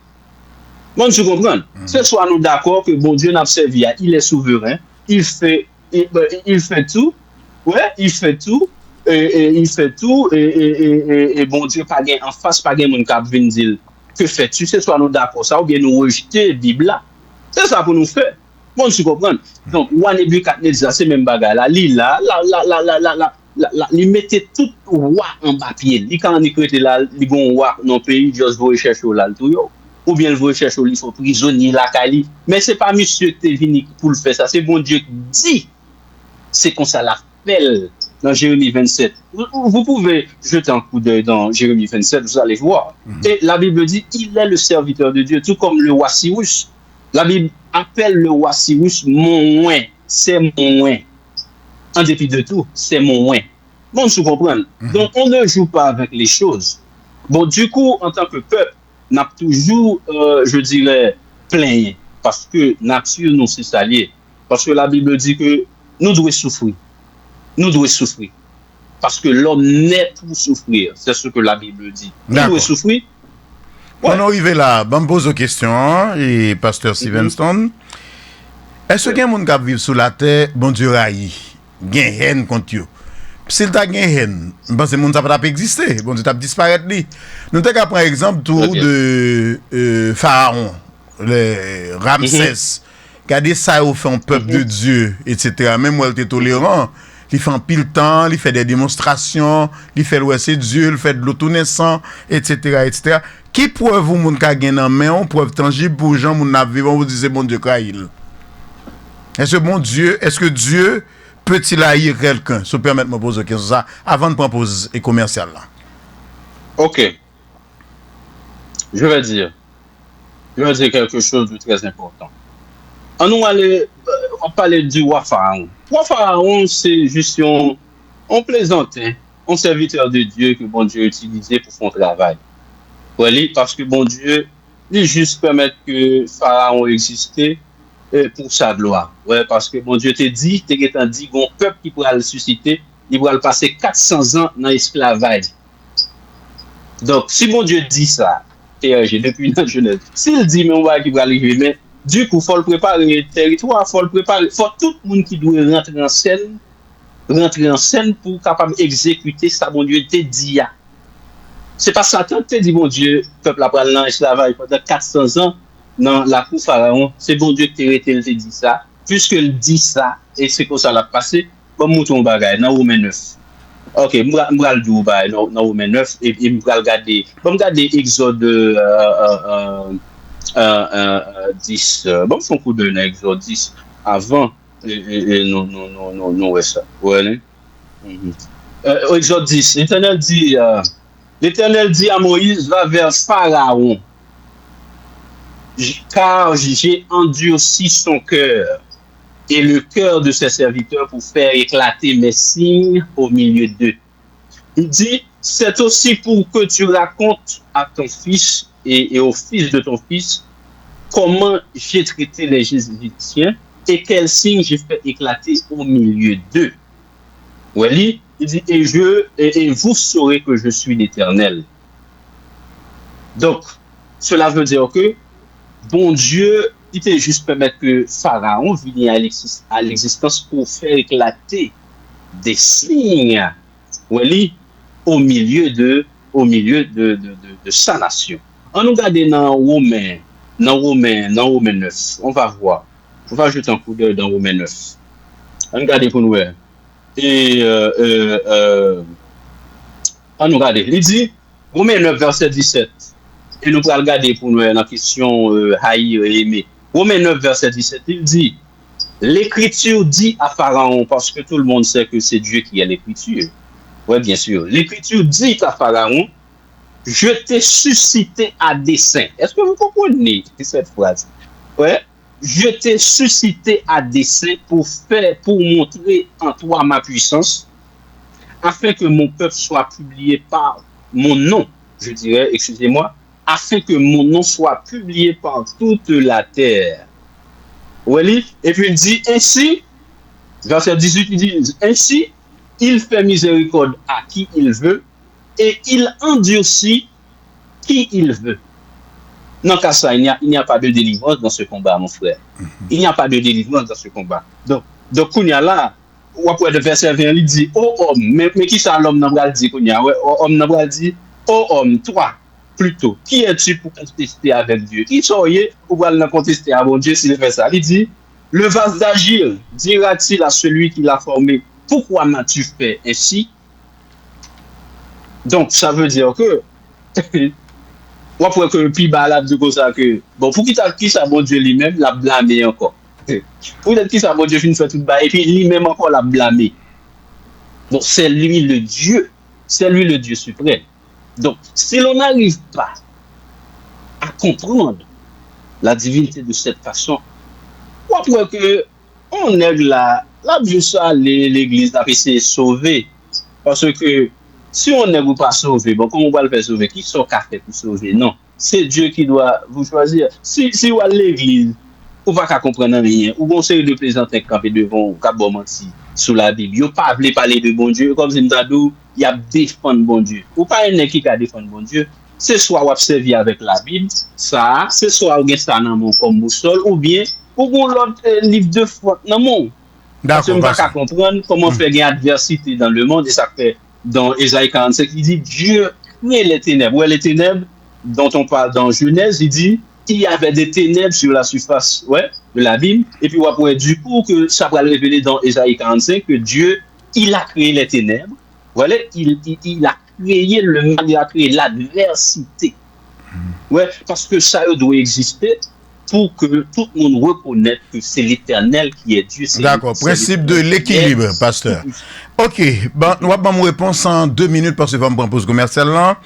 Speaker 2: Bon, tu comprends? Ce soit nous d'accord que bon Dieu n'a servi, il est souverain, il fait tout. Ouais, il fait tout. il fait tout, et bon Dieu, pas gain en face, pas gain mon cap vient dire, que fais-tu? C'est soit nous d'accord ça, ou bien nous rejeter la Bible là. C'est ça pour nous faire. Bon, tu comprends? Donc, Wan Nebuchadnezzar, c'est même bagarre là, il mettait tout roi en papier. Il quand il était là, il gon roi dans le pays, juste vous chercher là tout yo. Ou bien vous chercher il faut prisonnier la Kali. Mais c'est pas monsieur qui est venu pour le faire ça, c'est bon Dieu qui dit. C'est comme ça l'appelle dans Jérémie 27. Vous pouvez jeter un coup d'œil dans Jérémie 27, vous allez voir. Et la Bible dit, il est le serviteur de Dieu, tout comme le roi Cyrus. La Bible appelle le roi Cyrus mon oin, c'est mon oin. En dépit de tout, c'est mon oin. Bon, tu comprends? Donc, on ne joue pas avec les choses. Bon, du coup, en tant que peuple, n'a toujours, je dirais, plaigné. Parce que nature nous c'est s'allier. Parce que la Bible dit que nous devons souffrir. Nous devons souffrir. Parce que l'homme naît pour souffrir. C'est ce que la Bible dit. Nous devons souffrir.
Speaker 1: Ouais. On arrive là, je me pose une question, hein, et Pasteur Stevenson. Est-ce qu'il y a des gens qui vivent sur la terre, bon Dieu raï, qui ont haine contre eux? S'il y a une haine, je pense que les gens ne peuvent pas exister. Bon Dieu, disparaître. Nous avons par exemple tout de Pharaon, le Ramsès, qui a dit ça au fait un peuple de Dieu, etc. Même où il était tolérant. Il fait un pile temps, il fait des démonstrations, il fait l'ouest Dieu, il fait de l'autonaissance, etc., etc. Qui preuve vous moun ka gen nan main, preuve tangible pour gens moun n'a vivant vous disait bon Dieu kraïl. Est-ce que Dieu peut-il haïr quelqu'un? Si vous permettez de me poser une question ça avant de prendre pause et commercial là.
Speaker 2: OK. Je vais dire quelque chose de très important. On parlait du roi Pharaon. Roi Pharaon, c'est juste on plaisantait, un serviteur de Dieu que bon Dieu utilisait pour son travail. Oui, parce que bon Dieu, il juste permettre que Pharaon existait pour sa gloire. Ouais, parce que bon Dieu t'a dit bon peuple qui pourra le susciter, il pourra le passer 400 ans dans l'esclavage. Donc, si bon Dieu dit ça, depuis la jeunesse, s'il dit mais on va qui va arriver, mais du coup, il faut le préparer le territoire, faut tout le monde qui doit rentrer en scène pour capable exécuter ça, bon Dieu te dit. C'est pas Satan qui te dit, bon Dieu, le peuple a pris l'esclavage pendant 400 ans dans la cour Pharaon, c'est bon Dieu qui te dit ça, puisqu'il dit ça, et c'est comme ça l'a passé, bon mouton bagay, dans Romains 9. Ok, m'bral dou bay dans Romains 9, et m'bral regarder, bon regarder Exode 10, bon, son coup de Exode 10 avant, et non, ouais, ça. Ouais, Exode 10, l'Éternel dit à Moïse, va vers Pharaon, car j'ai endurci son cœur et le cœur de ses serviteurs pour faire éclater mes signes au milieu d'eux. Il dit, c'est aussi pour que tu racontes à ton fils et au fils de ton fils comment j'ai traité les Égyptiens et quels signes j'ai fait éclater au milieu d'eux. Oui, il dit, et vous saurez que je suis l'Éternel. Donc, cela veut dire que bon Dieu, il peut juste permettre que Pharaon vienne à l'existence pour faire éclater des signes, oui, au milieu de sa nation. On nous regarde dans Romains 9, on va voir. On va jeter un coup d'œil dans Romains 9. On regarde pour nous. Et on nous regarde. Il dit, Romains 9, verset 17. Et nous allons regarder pour nous la question haïr et aimer. Romains 9, verset 17, il dit, l'Écriture dit à Pharaon, parce que tout le monde sait que c'est Dieu qui est l'Écriture. Oui, bien sûr. L'Écriture dit à Pharaon, je t'ai suscité à dessein. Est-ce que vous comprenez cette phrase? Ouais. Je t'ai suscité à dessein pour montrer en toi ma puissance, afin que mon peuple soit publié par mon nom, je dirais, excusez-moi, afin que mon nom soit publié par toute la terre. Oui, et puis il dit ainsi, verset 18, il dit ainsi, il fait miséricorde à qui il veut, et il endurcit qui il veut. Non, qu'à ça, il n'y a pas de délivrance dans ce combat, mon frère. Il n'y a pas de délivrance dans ce combat. Donc, il y a là, ou après de verset 20, il dit, oh homme, mais qui ça l'homme n'a pas dit, ouais, homme n'a pas dit, oh homme, toi, plutôt, qui es-tu pour contester avec Dieu? Qui soyez pour le contester avec Dieu s'il fait ça? Il dit, le vase d'agir, dira-t-il à celui qui l'a formé, pourquoi m'as-tu fait ainsi? Donc, ça veut dire que, ou après que puis bah là de ça que, bon, pour qui ça, bon Dieu lui-même, l'a blâmé encore. Peut-être qui ça, bon Dieu finit fait tout bas, et puis lui-même encore l'a blâmé. Donc, c'est lui le Dieu suprême. Donc, si l'on n'arrive pas à comprendre la divinité de cette façon, ou après que on est là juste aller l'église là, puis c'est sauvé. Parce que si on n'est pas sauvé, bon, comment on va le faire sauver? Qui sont fait pour sauver? Non. C'est Dieu qui doit vous choisir. Si vous allez à l'église, vous ne pouvez pas comprendre rien. Ou vous avez de plaisanter camper devant vous menti sous la Bible. Vous ne pouvez pas parler de bon Dieu. Comme c'est il y a défendre bon Dieu. Ou pas un qui a défendre bon Dieu. C'est soit vous observez avec la Bible, ça, c'est soit vous avez ça dans mon comme boussole, ou bien vous avez l'autre livre de foi dans mon monde. Parce que vous ne pouvez pas comprendre comment faire une adversité dans le monde. Et ça fait dans Ésaïe 45, il dit Dieu crée les ténèbres. Ouais, les ténèbres dont on parle dans Genèse, il dit qu'il y avait des ténèbres sur la surface de l'abîme. Et puis, après, du coup, que ça va révéler dans Ésaïe 45 que Dieu, il a créé les ténèbres. Voilà, il a créé le mal, il a créé l'adversité. Ouais, parce que ça doit exister pour que tout le monde reconnaisse que c'est l'Éternel qui est Dieu.
Speaker 1: D'accord, principe de l'équilibre, pasteur. Ok, bon, nous avons une réponse en 2 minutes parce que nous avons une pause commerciale là.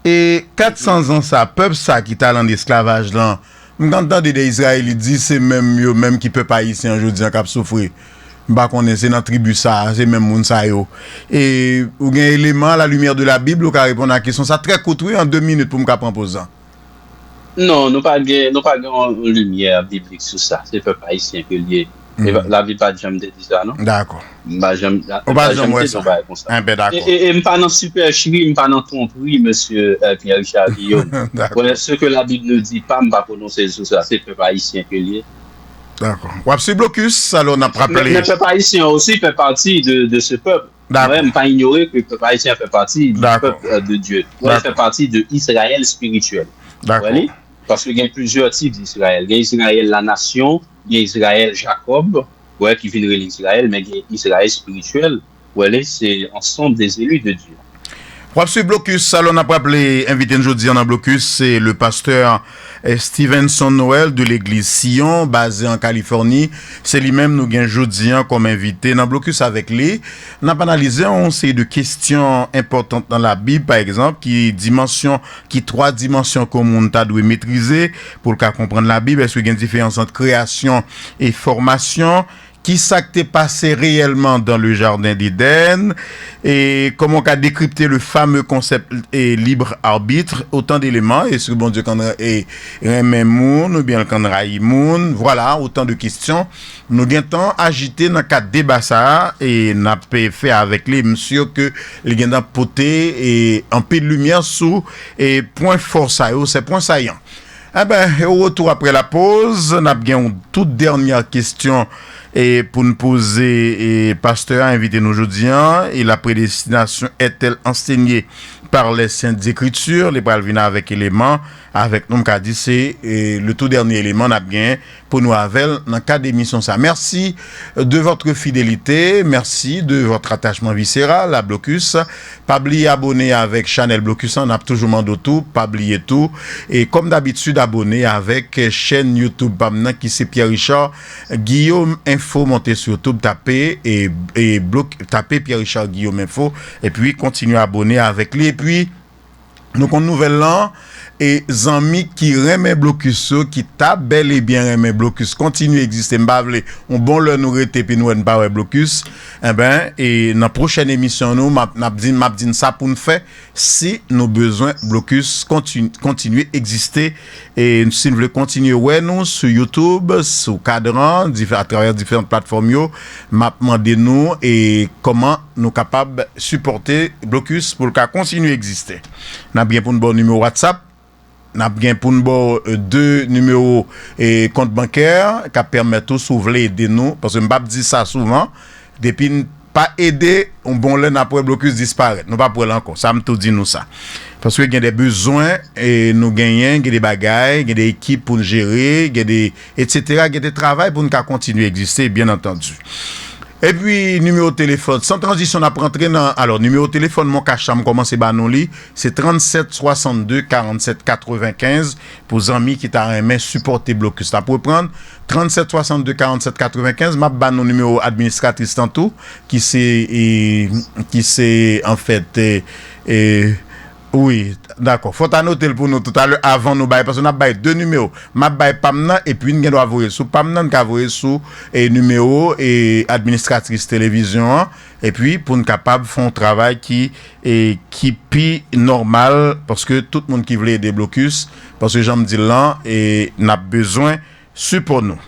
Speaker 1: Et 400 ans, ça, peuple ça qui t'a dans l'esclavage là. Nous entendons des Israélites dire c'est même eux même qui peut pas ici aujourd'hui en cap souffrir. Bah qu'on est dans tribu ça, c'est même moun ça yo. Et ou un élément la lumière de la Bible ou ka répondre à la question ça très court en 2 minutes pour me prendre pause.
Speaker 2: Non, nous pas de lumière biblique sur ça. C'est pas haïtien que lié. La Bible pas jamais dit ça, non?
Speaker 1: D'accord.
Speaker 2: Bah jamais.
Speaker 1: On va jamais ça. D'accord.
Speaker 2: Et me pas dans supercherie, me pas dans tromperie, monsieur Pierre-Richard Guillaume. Ce que la Bible ne dit pas, me pas prononcer sur ça. C'est pas haïtien que lié.
Speaker 1: D'accord. Ou absolument blocus, alors on a rappelé.
Speaker 2: Mais le peuple haïtien aussi fait partie de ce peuple.
Speaker 1: D'accord.
Speaker 2: Ne pas ignorer que le peuple haïtien fait partie du peuple de Dieu. Il fait partie de Israël spirituel.
Speaker 1: D'accord.
Speaker 2: Parce qu'il y a plusieurs types d'Israël. Il y a Israël la nation, il y a Israël Jacob, qui vient de l'Israël, mais il y a Israël spirituel, c'est ensemble des élus de Dieu.
Speaker 1: Pour ce blocus, alors on a rappelé, invité aujourd'hui dans blocus, c'est le pasteur Stevenson Noël de l'église Sion, basé en Californie. C'est lui-même nous gagne aujourd'hui comme invité dans blocus avec lui. On a analysé une série de questions importantes dans la Bible, par exemple, qui 3 dimensions qu'on doit maîtriser pour comprendre la Bible. Est-ce qu'il y a une différence entre création et formation? Qui s'est passé réellement dans le jardin d'Éden et comment on a décrypté le fameux concept et libre arbitre, autant d'éléments. Est-ce que bon Dieu est remet moun ou bien qu'on raille moun? Voilà, autant de questions. Nous gagnons temps agité dans cadre débat ça et n'a pas fait avec les monsieur que les gagnants poté et un peu de lumière sous et point fort ça c'est point saillant. Eh ben, au retour après la pause, on a bien une toute dernière question et pour nous poser, et pasteur a invité nous aujourd'hui, et la prédestination est-elle enseignée par les Saintes Écritures? Les bras venir avec éléments, avec nous, qu'a dit, c'est le tout dernier élément, on a bien pour nous avec dans le cadre d'émission ça. Merci de votre fidélité, merci de votre attachement viscéral à Blocus. Pas oublier abonner avec Chanel Blocus, on a toujours mandé tout, pas oublier tout. Et comme d'habitude, abonner avec chaîne YouTube Bamna qui c'est Pierre Richard Guillaume Info, montez sur YouTube, tapez tapez Pierre Richard Guillaume Info et puis continuez à abonner avec lui. Et puis nous avons une nouvelle là et amis qui remet Blocus qui t'a bel et bien remet Blocus continue à exister m'bavle on bon le nous rete puis nous pas Blocus et dans prochaine émission nous m'a dit ça pour nous faire si nos besoins Blocus continuer exister et si nous voulons continuer nous sur YouTube sur Cadran à travers différentes plateformes yo m'a demandé nous et comment nous capables supporter Blocus pour qu'à continuer à exister. N'a bien pour un bon numéro WhatsApp, n'a bien pour un bon 2 numéros et compte bancaire qui permettent de s'ouvrir aider nous parce que m'bap dit ça souvent depuis pas aider on bon là après blocus disparaît nous pas pour encore ça me tout dit nous ça parce que il y a des besoins et nous gagnons il y a des bagailles il y a des équipes pour gérer il y a des etc. il y a des travail pour nous continuer à exister bien entendu. Et puis numéro de téléphone sans transition on a rentré dans alors numéro de téléphone mon cash ça me commencer ba non li c'est 37 62 47 95 pour amis qui t'a aimé supporter blocus là pour prendre 37 62 47 95 m'a ba non numéro administratrice tantôt qui c'est en fait oui, d'accord. Faut anoter pour nous tout à l'heure avant nous bailler parce qu'on a baillé deux numéros. M'a baillé Pamna et puis nous doit envoyer sous Pamna nous envoyer sous et numéro et administratrice télévision et puis pour nous capable faire un travail qui pi normal parce que tout le monde qui veut aider blocus parce que j'aime dire là et n'a besoin support nous.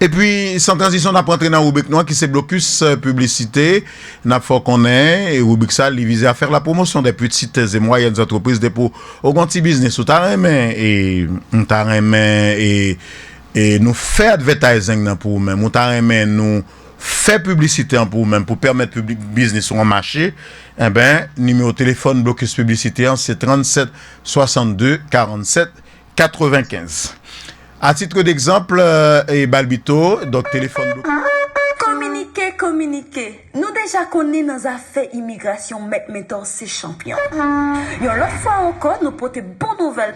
Speaker 1: Et puis, sans transition, on a rentré dans la rubrique noire qui c'est blocus publicité. N'a faut qu'on ait, et rubrique ça, il vise à faire la promotion des petites et moyennes entreprises pour au grand business. Ou t'as et nous faire advertising pour nous-mêmes. Ou t'as nous faire publicité pour nous-mêmes pour permettre public business sur un marché. Eh ben, numéro de téléphone blocus publicité, c'est 37 62 47 95. À titre d'exemple, et Balbito, donc téléphone.
Speaker 3: Communiquer. Nous déjà connaissons nos affaires immigration, mettons ces champions. Yon l'autre fois encore, nous portons bonne nouvelle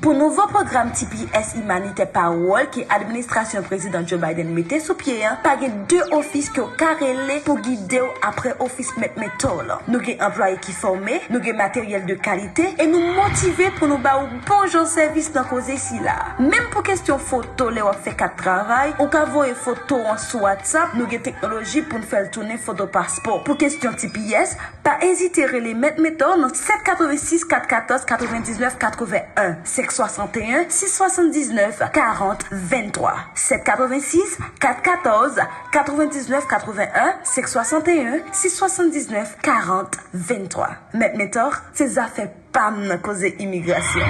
Speaker 3: pour nouveau programme TPS Humanité Power qui administration président Joe Biden mettait sous pied, pas deux offices qui ont carrelé pour guider après office mettol. Nous avons employés qui formés, nous avons matériel de qualité et nous motiver pour nous faire un bon genre service dans cause ici là. Même pour question photo, les on fait quatre travail, on peut voir photo sur WhatsApp, nous avons technologie pour nous faire tourner photo passeport. Pour question TPS, pas hésiter à les mettre dans 786 414 99 81 561 679 40 23 786 414 99 81 561 679 40 23. Mettre c'est affaires PAM cause immigration.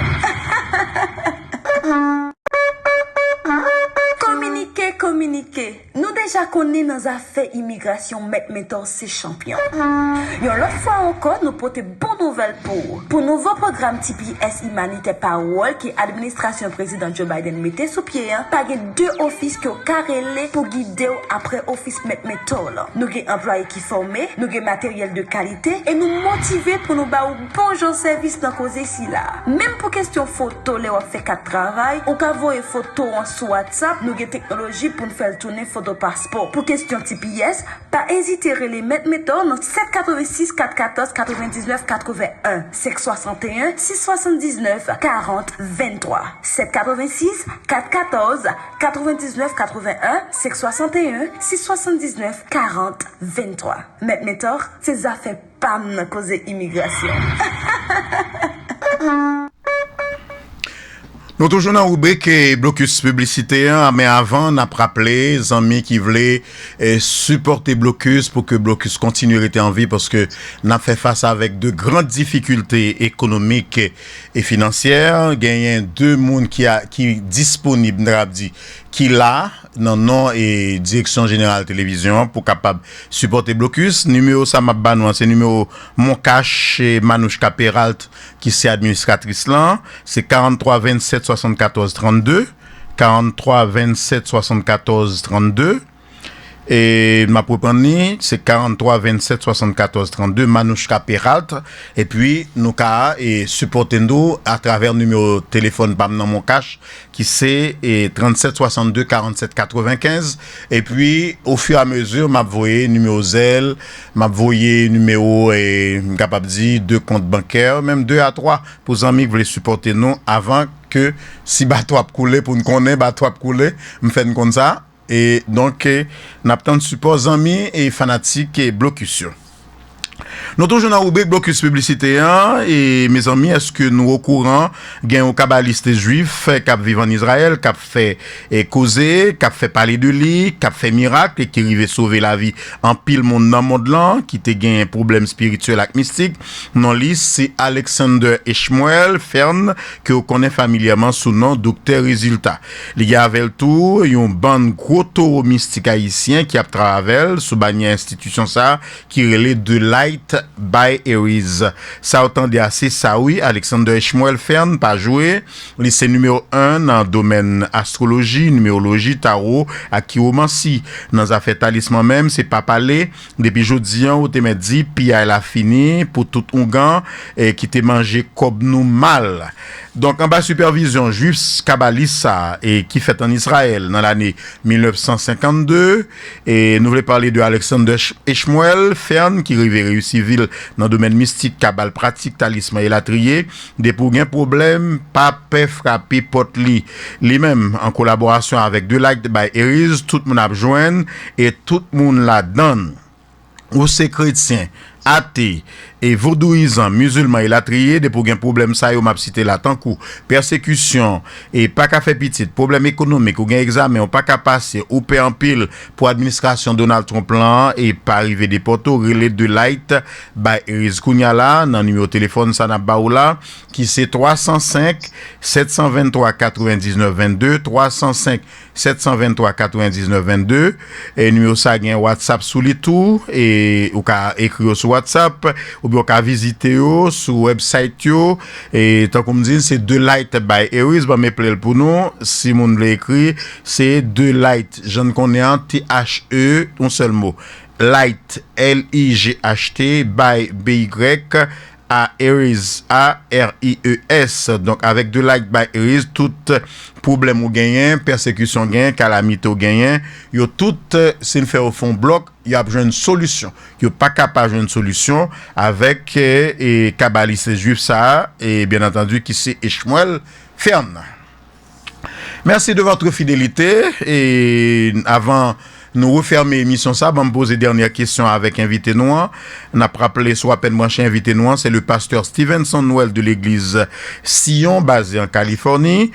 Speaker 3: Communiquer. Nous déjà connaissons nos affaires immigration, mettons ces champions. Yon l'autre fois encore, nous portons bonne nouvelle pour nouveau programme TPS Humanité Power qui administration président Joe Biden mettait sous pied, pas deux offices qui ont carrelé pour guider après office mettol. Nous avons employés qui formés, nous avons matériel de qualité et nous motiver pour nous faire un bon genre service dans cause ici là. Même pour question photo, les on fait quatre travail, on peut voir photo sur WhatsApp, nous avons technologie pour nous faire tourner photo passeport. Pour question TPS, pas hésiter à les mettre dans 786 414 99 81 561 679 40 23 786 414 99 81 561 679 40 23. Maintenant, ces affaires PAM cause immigration.
Speaker 1: Nous toujours dans la rubrique blocus publicité, mais avant, on a rappelé les amis qui voulaient supporter blocus pour que blocus continue à être en vie parce que on a fait face avec de grandes difficultés économiques et financières. Il y a deux mondes qui disponibles, qui là, non et direction générale télévision pour capable supporter blocus. Numéro ça m'a banou, c'est numéro mon cash et Manouchka Peralt qui c'est administratrice là, c'est 43 27 74 32 43 27 74 32 et ma propre c'est 43 27 74 32 Manouchka Peralt et puis nous ka et supporter nous à travers numéro téléphone pam dans mon cash qui c'est 37 62 47 95 et puis au fur et à mesure m'a voyé numéro zèle m'a voyé numéro et capable dire deux comptes bancaires même 2 à 3 pour amis qui veulent supporter nous avant que si bateau a couler pour nous connaître bateau a couler me fait comme ça. Et donc, nous avons support amis et fanatiques et blocus. Nous toujours dans la rubrique blocus publicité et mes amis, est-ce que nous au courant gain un kabbaliste juif qui vivent en Israël, qui fait causer, qui fait parler de lui, qui fait miracle et qui arrive sauver la vie en pile monde dans monde là, qui te gain un problème spirituel et mystique. Non liste c'est Alexander Ishmael Fern que vous connaissez familièrement sous nom Docteur Résultat. Il y a avec tout une bande gros taureau mystique haïtien qui a travaillé sous bannière institution ça qui relève de Light by Aries. Ça autant dit assez ça oui, Alexander Ishmael Fern pas joué, lycée numéro 1 dans le domaine astrologie, numérologie, tarot, chiromancie. Dans affaire talisman même, c'est pas parler depuis jodi an ou te met dit puis elle a fini pour tout Ougan et qui te mangé comme nous mal. Donc en bas supervision juif kabbalista et qui fait en Israël dans l'année 1952 et nous voulons parler de Alexander Ishmael Fern qui rive civil dans le domaine mystique kabbal pratique talisman et latrier des pour un problème pas frapper porte li même en collaboration avec The Light by Aries tout le monde a joindre et tout le monde la donne ou c'est chrétien athée et vaudouisant musulman et latrier de pour un problème ça yo m'a cité là tant coup persécution et pas qu'à faire petit problème économique ou gain examen ou pas qu'à passer ou paie en pile pour administration Donald Trump là et pas arriver des poteaux relais de Light by Aries kounya là dans numéro téléphone ça n'a ba ou là qui c'est 305 723 99 22 305 723 99 22 et numéro ça gain WhatsApp sous les tout et ou ka écrire sur WhatsApp ou bien ka visiter yo sur website yo et tant comme dit c'est The Light by Aries ba me plaît pour nous si moun l'a écrit c'est The Light je ne connais en THE un seul mot Light LIGHT by BY à Aries ARIES donc avec The Light by Aries tout problème ou gagné persécution gagné calamité ou gagné yo tout s'il fait au fond bloc il y a besoin de solution yo pas capable de solution avec et kabbaliste juif ça et bien entendu qui c'est Ishmael Fern. Merci de votre fidélité et avant nous refermer l'émission ça, va me poser dernière question avec invité noir. On a rappelé soit à peine branché invité noir, c'est le pasteur Stevenson Noël de l'église Sion basé en Californie.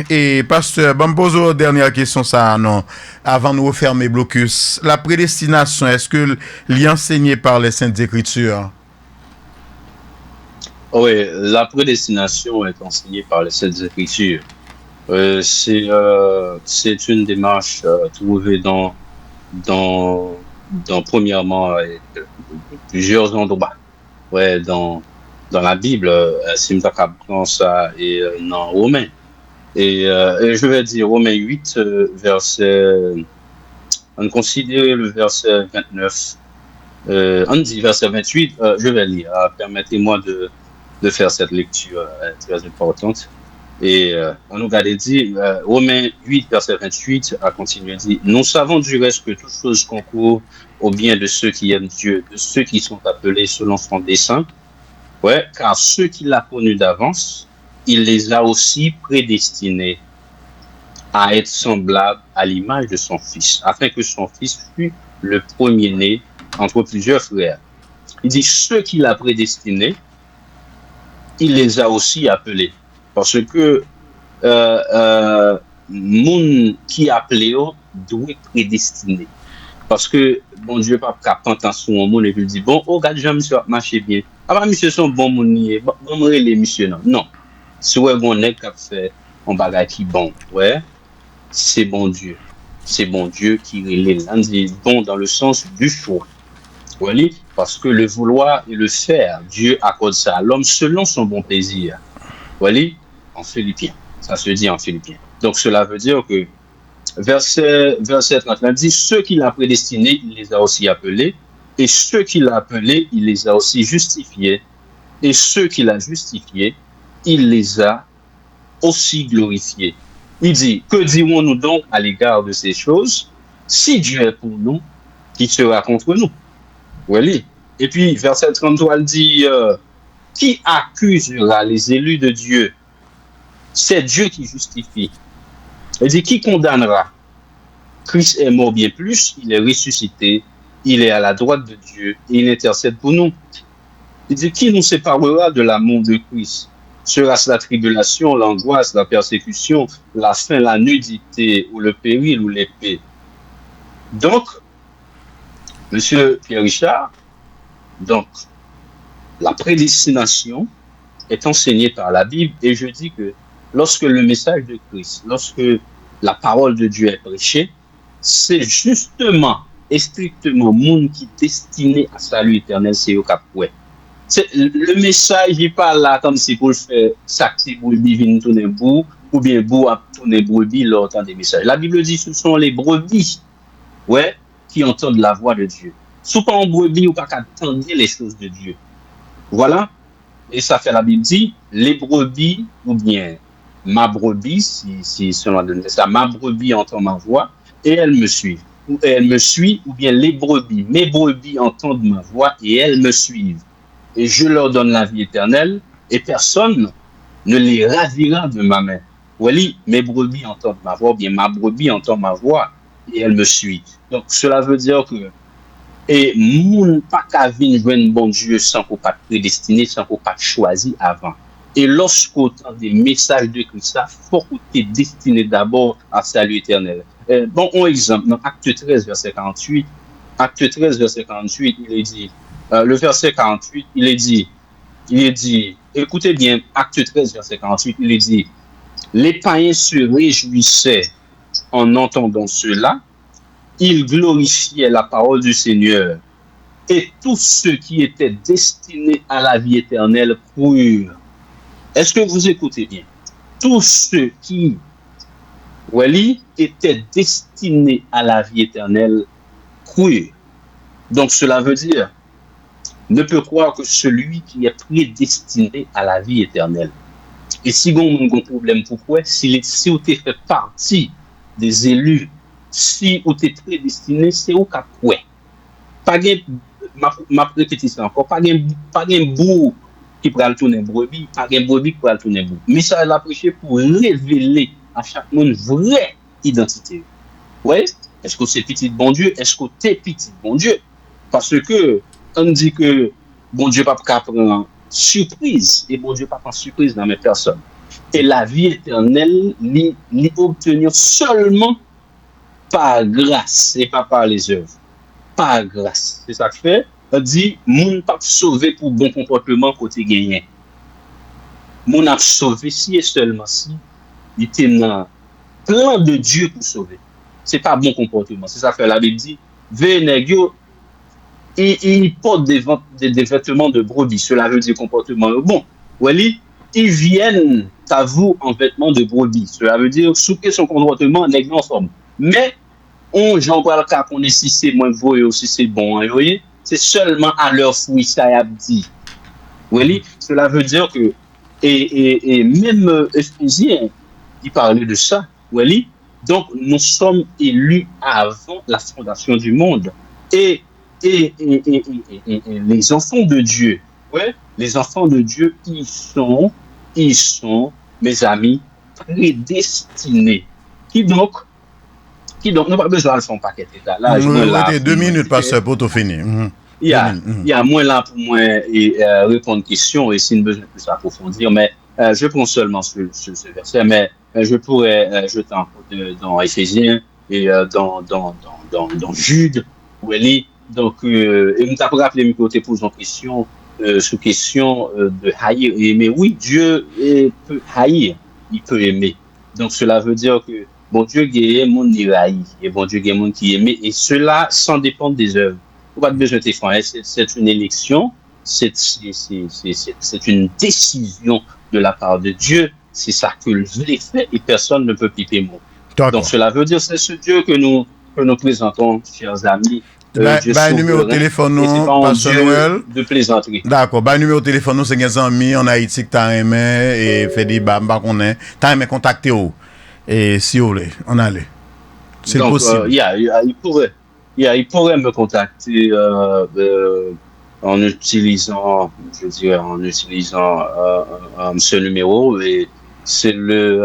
Speaker 1: Et pasteur, va me poser dernière question ça non avant de refermer blocus. La prédestination, est-ce que l'y enseigné par les saintes écritures?
Speaker 2: Oui, la prédestination est enseignée par les saintes écritures. C'est une démarche trouvée dans premièrement plusieurs endroits. Ouais, dans la Bible, c'est prend ça et dans Romains. Et je vais dire Romains 8 verset on considère le verset 29 on dit verset 28 je vais lire. Permettez-moi de faire cette lecture très importante. Et on nous a dit, Romains 8, verset 28, a continué à dire, nous savons du reste que toute chose concourt au bien de ceux qui aiment Dieu, de ceux qui sont appelés selon son dessein. Ouais, car ceux qu'il a connus d'avance, il les a aussi prédestinés à être semblables à l'image de son fils, afin que son fils fût le premier-né entre plusieurs frères. Il dit, ceux qu'il a prédestinés, il les a aussi appelés. Parce que moun qui appelé doit prédestiner. Parce que bon Dieu pas capable sur un monde et puis dit bon regarde Jean monsieur marcher bien. Ah bah monsieur son bon moun nié, bon les monsieur non. Non. Si ouais bon nèg qui fait un bagage qui bon, ouais. C'est bon Dieu. C'est bon Dieu qui est bon dans le sens du choix. Voilà, parce que le vouloir et le faire, Dieu accorde ça à l'homme selon son bon plaisir. Voilà, en Philippiens. Ça se dit en Philippiens. Donc cela veut dire que verset 30 dit ceux qu'il a prédestinés, il les a aussi appelés, et ceux qu'il a appelés, il les a aussi justifiés, et ceux qu'il a justifiés, il les a aussi glorifiés. Il dit, que dirons-nous donc à l'égard de ces choses? Si Dieu est pour nous, qui sera contre nous? Oui. Et puis, verset 33, il dit, qui accusera les élus de Dieu? C'est Dieu qui justifie. Il dit, qui condamnera? Christ est mort bien plus, il est ressuscité, il est à la droite de Dieu et il intercède pour nous. Il dit, qui nous séparera de l'amour de Christ? Sera-ce la tribulation, l'angoisse, la persécution, la faim, la nudité, ou le péril, ou l'épée? Donc, Monsieur Pierre Richard, donc, la prédestination est enseignée par la Bible et je dis que lorsque le message de Christ, lorsque la parole de Dieu est prêchée, c'est justement et strictement monde qui est destiné à salut éternel, c'est au cap. Le message n'est pas là comme si pour le faire sacrifier brebis viennent tourner bout ou bien bout à tourner brebis lors des messages. La Bible dit que ce sont les brebis qui entendent la voix de Dieu. Si pas en brebis ou pas qu'attendre les choses de Dieu. Voilà. Et ça fait la Bible dit les brebis ou bien ma brebis, si on donne ça, ma brebis entend ma voix et elle me suit. Ou elle me suit ou bien les brebis, mes brebis entendent ma voix et elles me suivent. Et je leur donne la vie éternelle, et personne ne les ravira de ma main. Oui, mes brebis entendent ma voix, bien ma brebis entend ma voix, et elle me suit. Donc, cela veut dire que, et moun pas qu'à venir joindre bon Dieu sans qu'on pas prédestiné, sans qu'on pas choisi avant. Et lorsqu'on entend des messages de Christ, il faut qu'on t'ait destiné d'abord à salut éternel. Bon, un exemple, dans Acte 13, verset 48, Acte 13, verset 48, il est dit, le verset 48, il est dit, écoutez bien, Acte 13, verset 48, il est dit, les païens se réjouissaient en entendant cela, ils glorifiaient la parole du Seigneur, et tous ceux qui étaient destinés à la vie éternelle crurent. Est-ce que vous écoutez bien? Tous ceux qui, étaient destinés à la vie éternelle crurent. Donc cela veut dire, ne peut croire que celui qui est prédestiné à la vie éternelle. Et si on a un problème, pourquoi? Si vous fait partie des élus, si vous êtes prédestiné, c'est au cas où. Pas ma répétition encore, pas un bout qui pourra tourner brebis, pas un brebis qui pourra tourner bout. Mais ça l'a prêché pour révéler à chaque monde vraie identité. Ouais? Est-ce que c'est petit bon Dieu? Est-ce que t'es petit bon Dieu? Parce que on dit que bon Dieu pas prendre surprise et bon Dieu pas prendre surprise dans mes personnes. Et la vie éternelle, l'y obtenir seulement par grâce et pas par les œuvres. Par grâce. C'est ça que fait. On dit, moun pas sauvé pour bon comportement côté gagné. Moun a sauvé si et seulement si il était dans plan de Dieu pour sauver. C'est pas bon comportement. C'est ça que la Bible dit, venez ils portent des vêtements de brebis. Cela veut dire comportement bon. Ils viennent à vous en vêtements de brebis. Cela veut dire sous son comportement nèg ensemble. Mais j'en parle cas qu'on est si c'est moins voyeux ou si c'est bon. C'est seulement à leur fruit ça a dit. Cela veut dire que et même Éphésiens il parlait de ça. Donc nous sommes élus avant la fondation du monde. Et les enfants de Dieu, les enfants de Dieu, ils sont, mes amis, prédestinés. Qui donc, n'a pas besoin de son paquet là.
Speaker 1: Là, 2 minutes, pasteur, pour tout finir.
Speaker 2: Il y a moins là pour moi répondre aux questions et s'il besoin de plus approfondir, mais je prends seulement ce verset, mais je pourrais jeter un peu dans Éphésiens et dans Jude, où elle est. Donc, et nous t'avons rappelé mes côtés pour une question, sous question de haïr et aimer. Oui, Dieu peut haïr, il peut aimer. Donc, cela veut dire que bon Dieu gagne mon qui haït et bon Dieu gagne mon qui aime, et cela sans dépendre des œuvres. Vous pas besoin de téléphone. C'est une élection, c'est une décision de la part de Dieu. C'est ça que je l'ai fait et personne ne peut piper moi. Donc, cela veut dire c'est ce Dieu que nous présentons, chers amis.
Speaker 1: Numéro de téléphone, non, Pasteur Noël.
Speaker 2: De plaisanterie.
Speaker 1: D'accord. Numéro de téléphone, nous, c'est 15 amis en Haïti que t'as aimé et fait des bambas qu'on est. T'as aimé contacter où? Et si vous voulez, on allait. C'est possible.
Speaker 2: Il pourrait me contacter en utilisant ce numéro. Et c'est le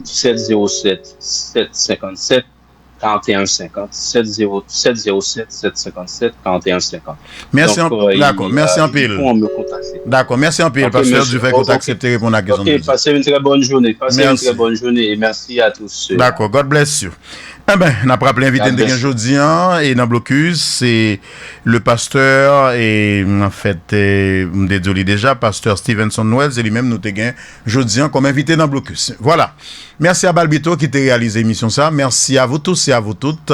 Speaker 2: 707 757 41 50 707 757 41 50.
Speaker 1: Merci,
Speaker 2: Donc,
Speaker 1: d'accord, merci en pile.
Speaker 2: Pour me contacter.
Speaker 1: D'accord, merci en pile,
Speaker 2: Ok,
Speaker 1: pasteur
Speaker 2: monsieur.
Speaker 1: du fait qu'on accepté de répondre à la question.
Speaker 2: Ok, passez une très bonne journée. Passez une très bonne journée et merci à tous.
Speaker 1: D'accord, God bless you. Eh ben, on a rappelé invité de aujourd'hui et dans Blocus, c'est le pasteur et en fait, désolé déjà, pasteur Stevenson Wells et lui-même nous t'ai aujourd'hui comme invité dans Blocus. Voilà. Merci à Balbito qui t'a réalisé l'émission ça. Merci à vous tous et à vous toutes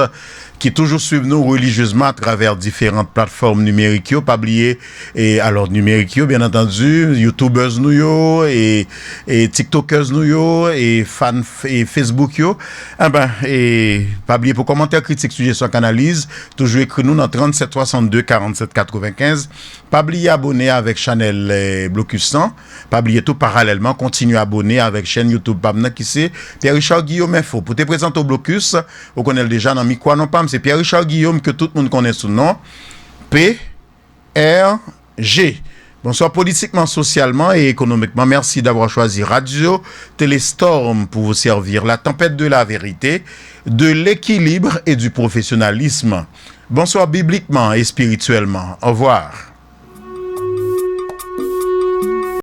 Speaker 1: qui toujours suivent nous religieusement à travers différentes plateformes numériques, pas oublier et alors numériques bien entendu, YouTubers nous yo et TikTokers nous yo et fans et Facebook yo. Eh ben et pas oublier pour commentaires critiques suggestions analyse, toujours écrit nous dans 37 62 47 95. Pas oublier abonner avec channel Blocus 100. Pas oublier tout parallèlement continuer à abonner avec chaîne YouTube Pamna qui c'est Pierre-Richard Guillaume Info. Pour te présenter au Blocus, on connaît déjà dans Mikwa non pas, c'est Pierre-Richard Guillaume que tout le monde connaît sous nom PRG. Bonsoir politiquement, socialement et économiquement. Merci d'avoir choisi Radio Téléstorm pour vous servir la tempête de la vérité, de l'équilibre et du professionnalisme. Bonsoir bibliquement et spirituellement. Au revoir.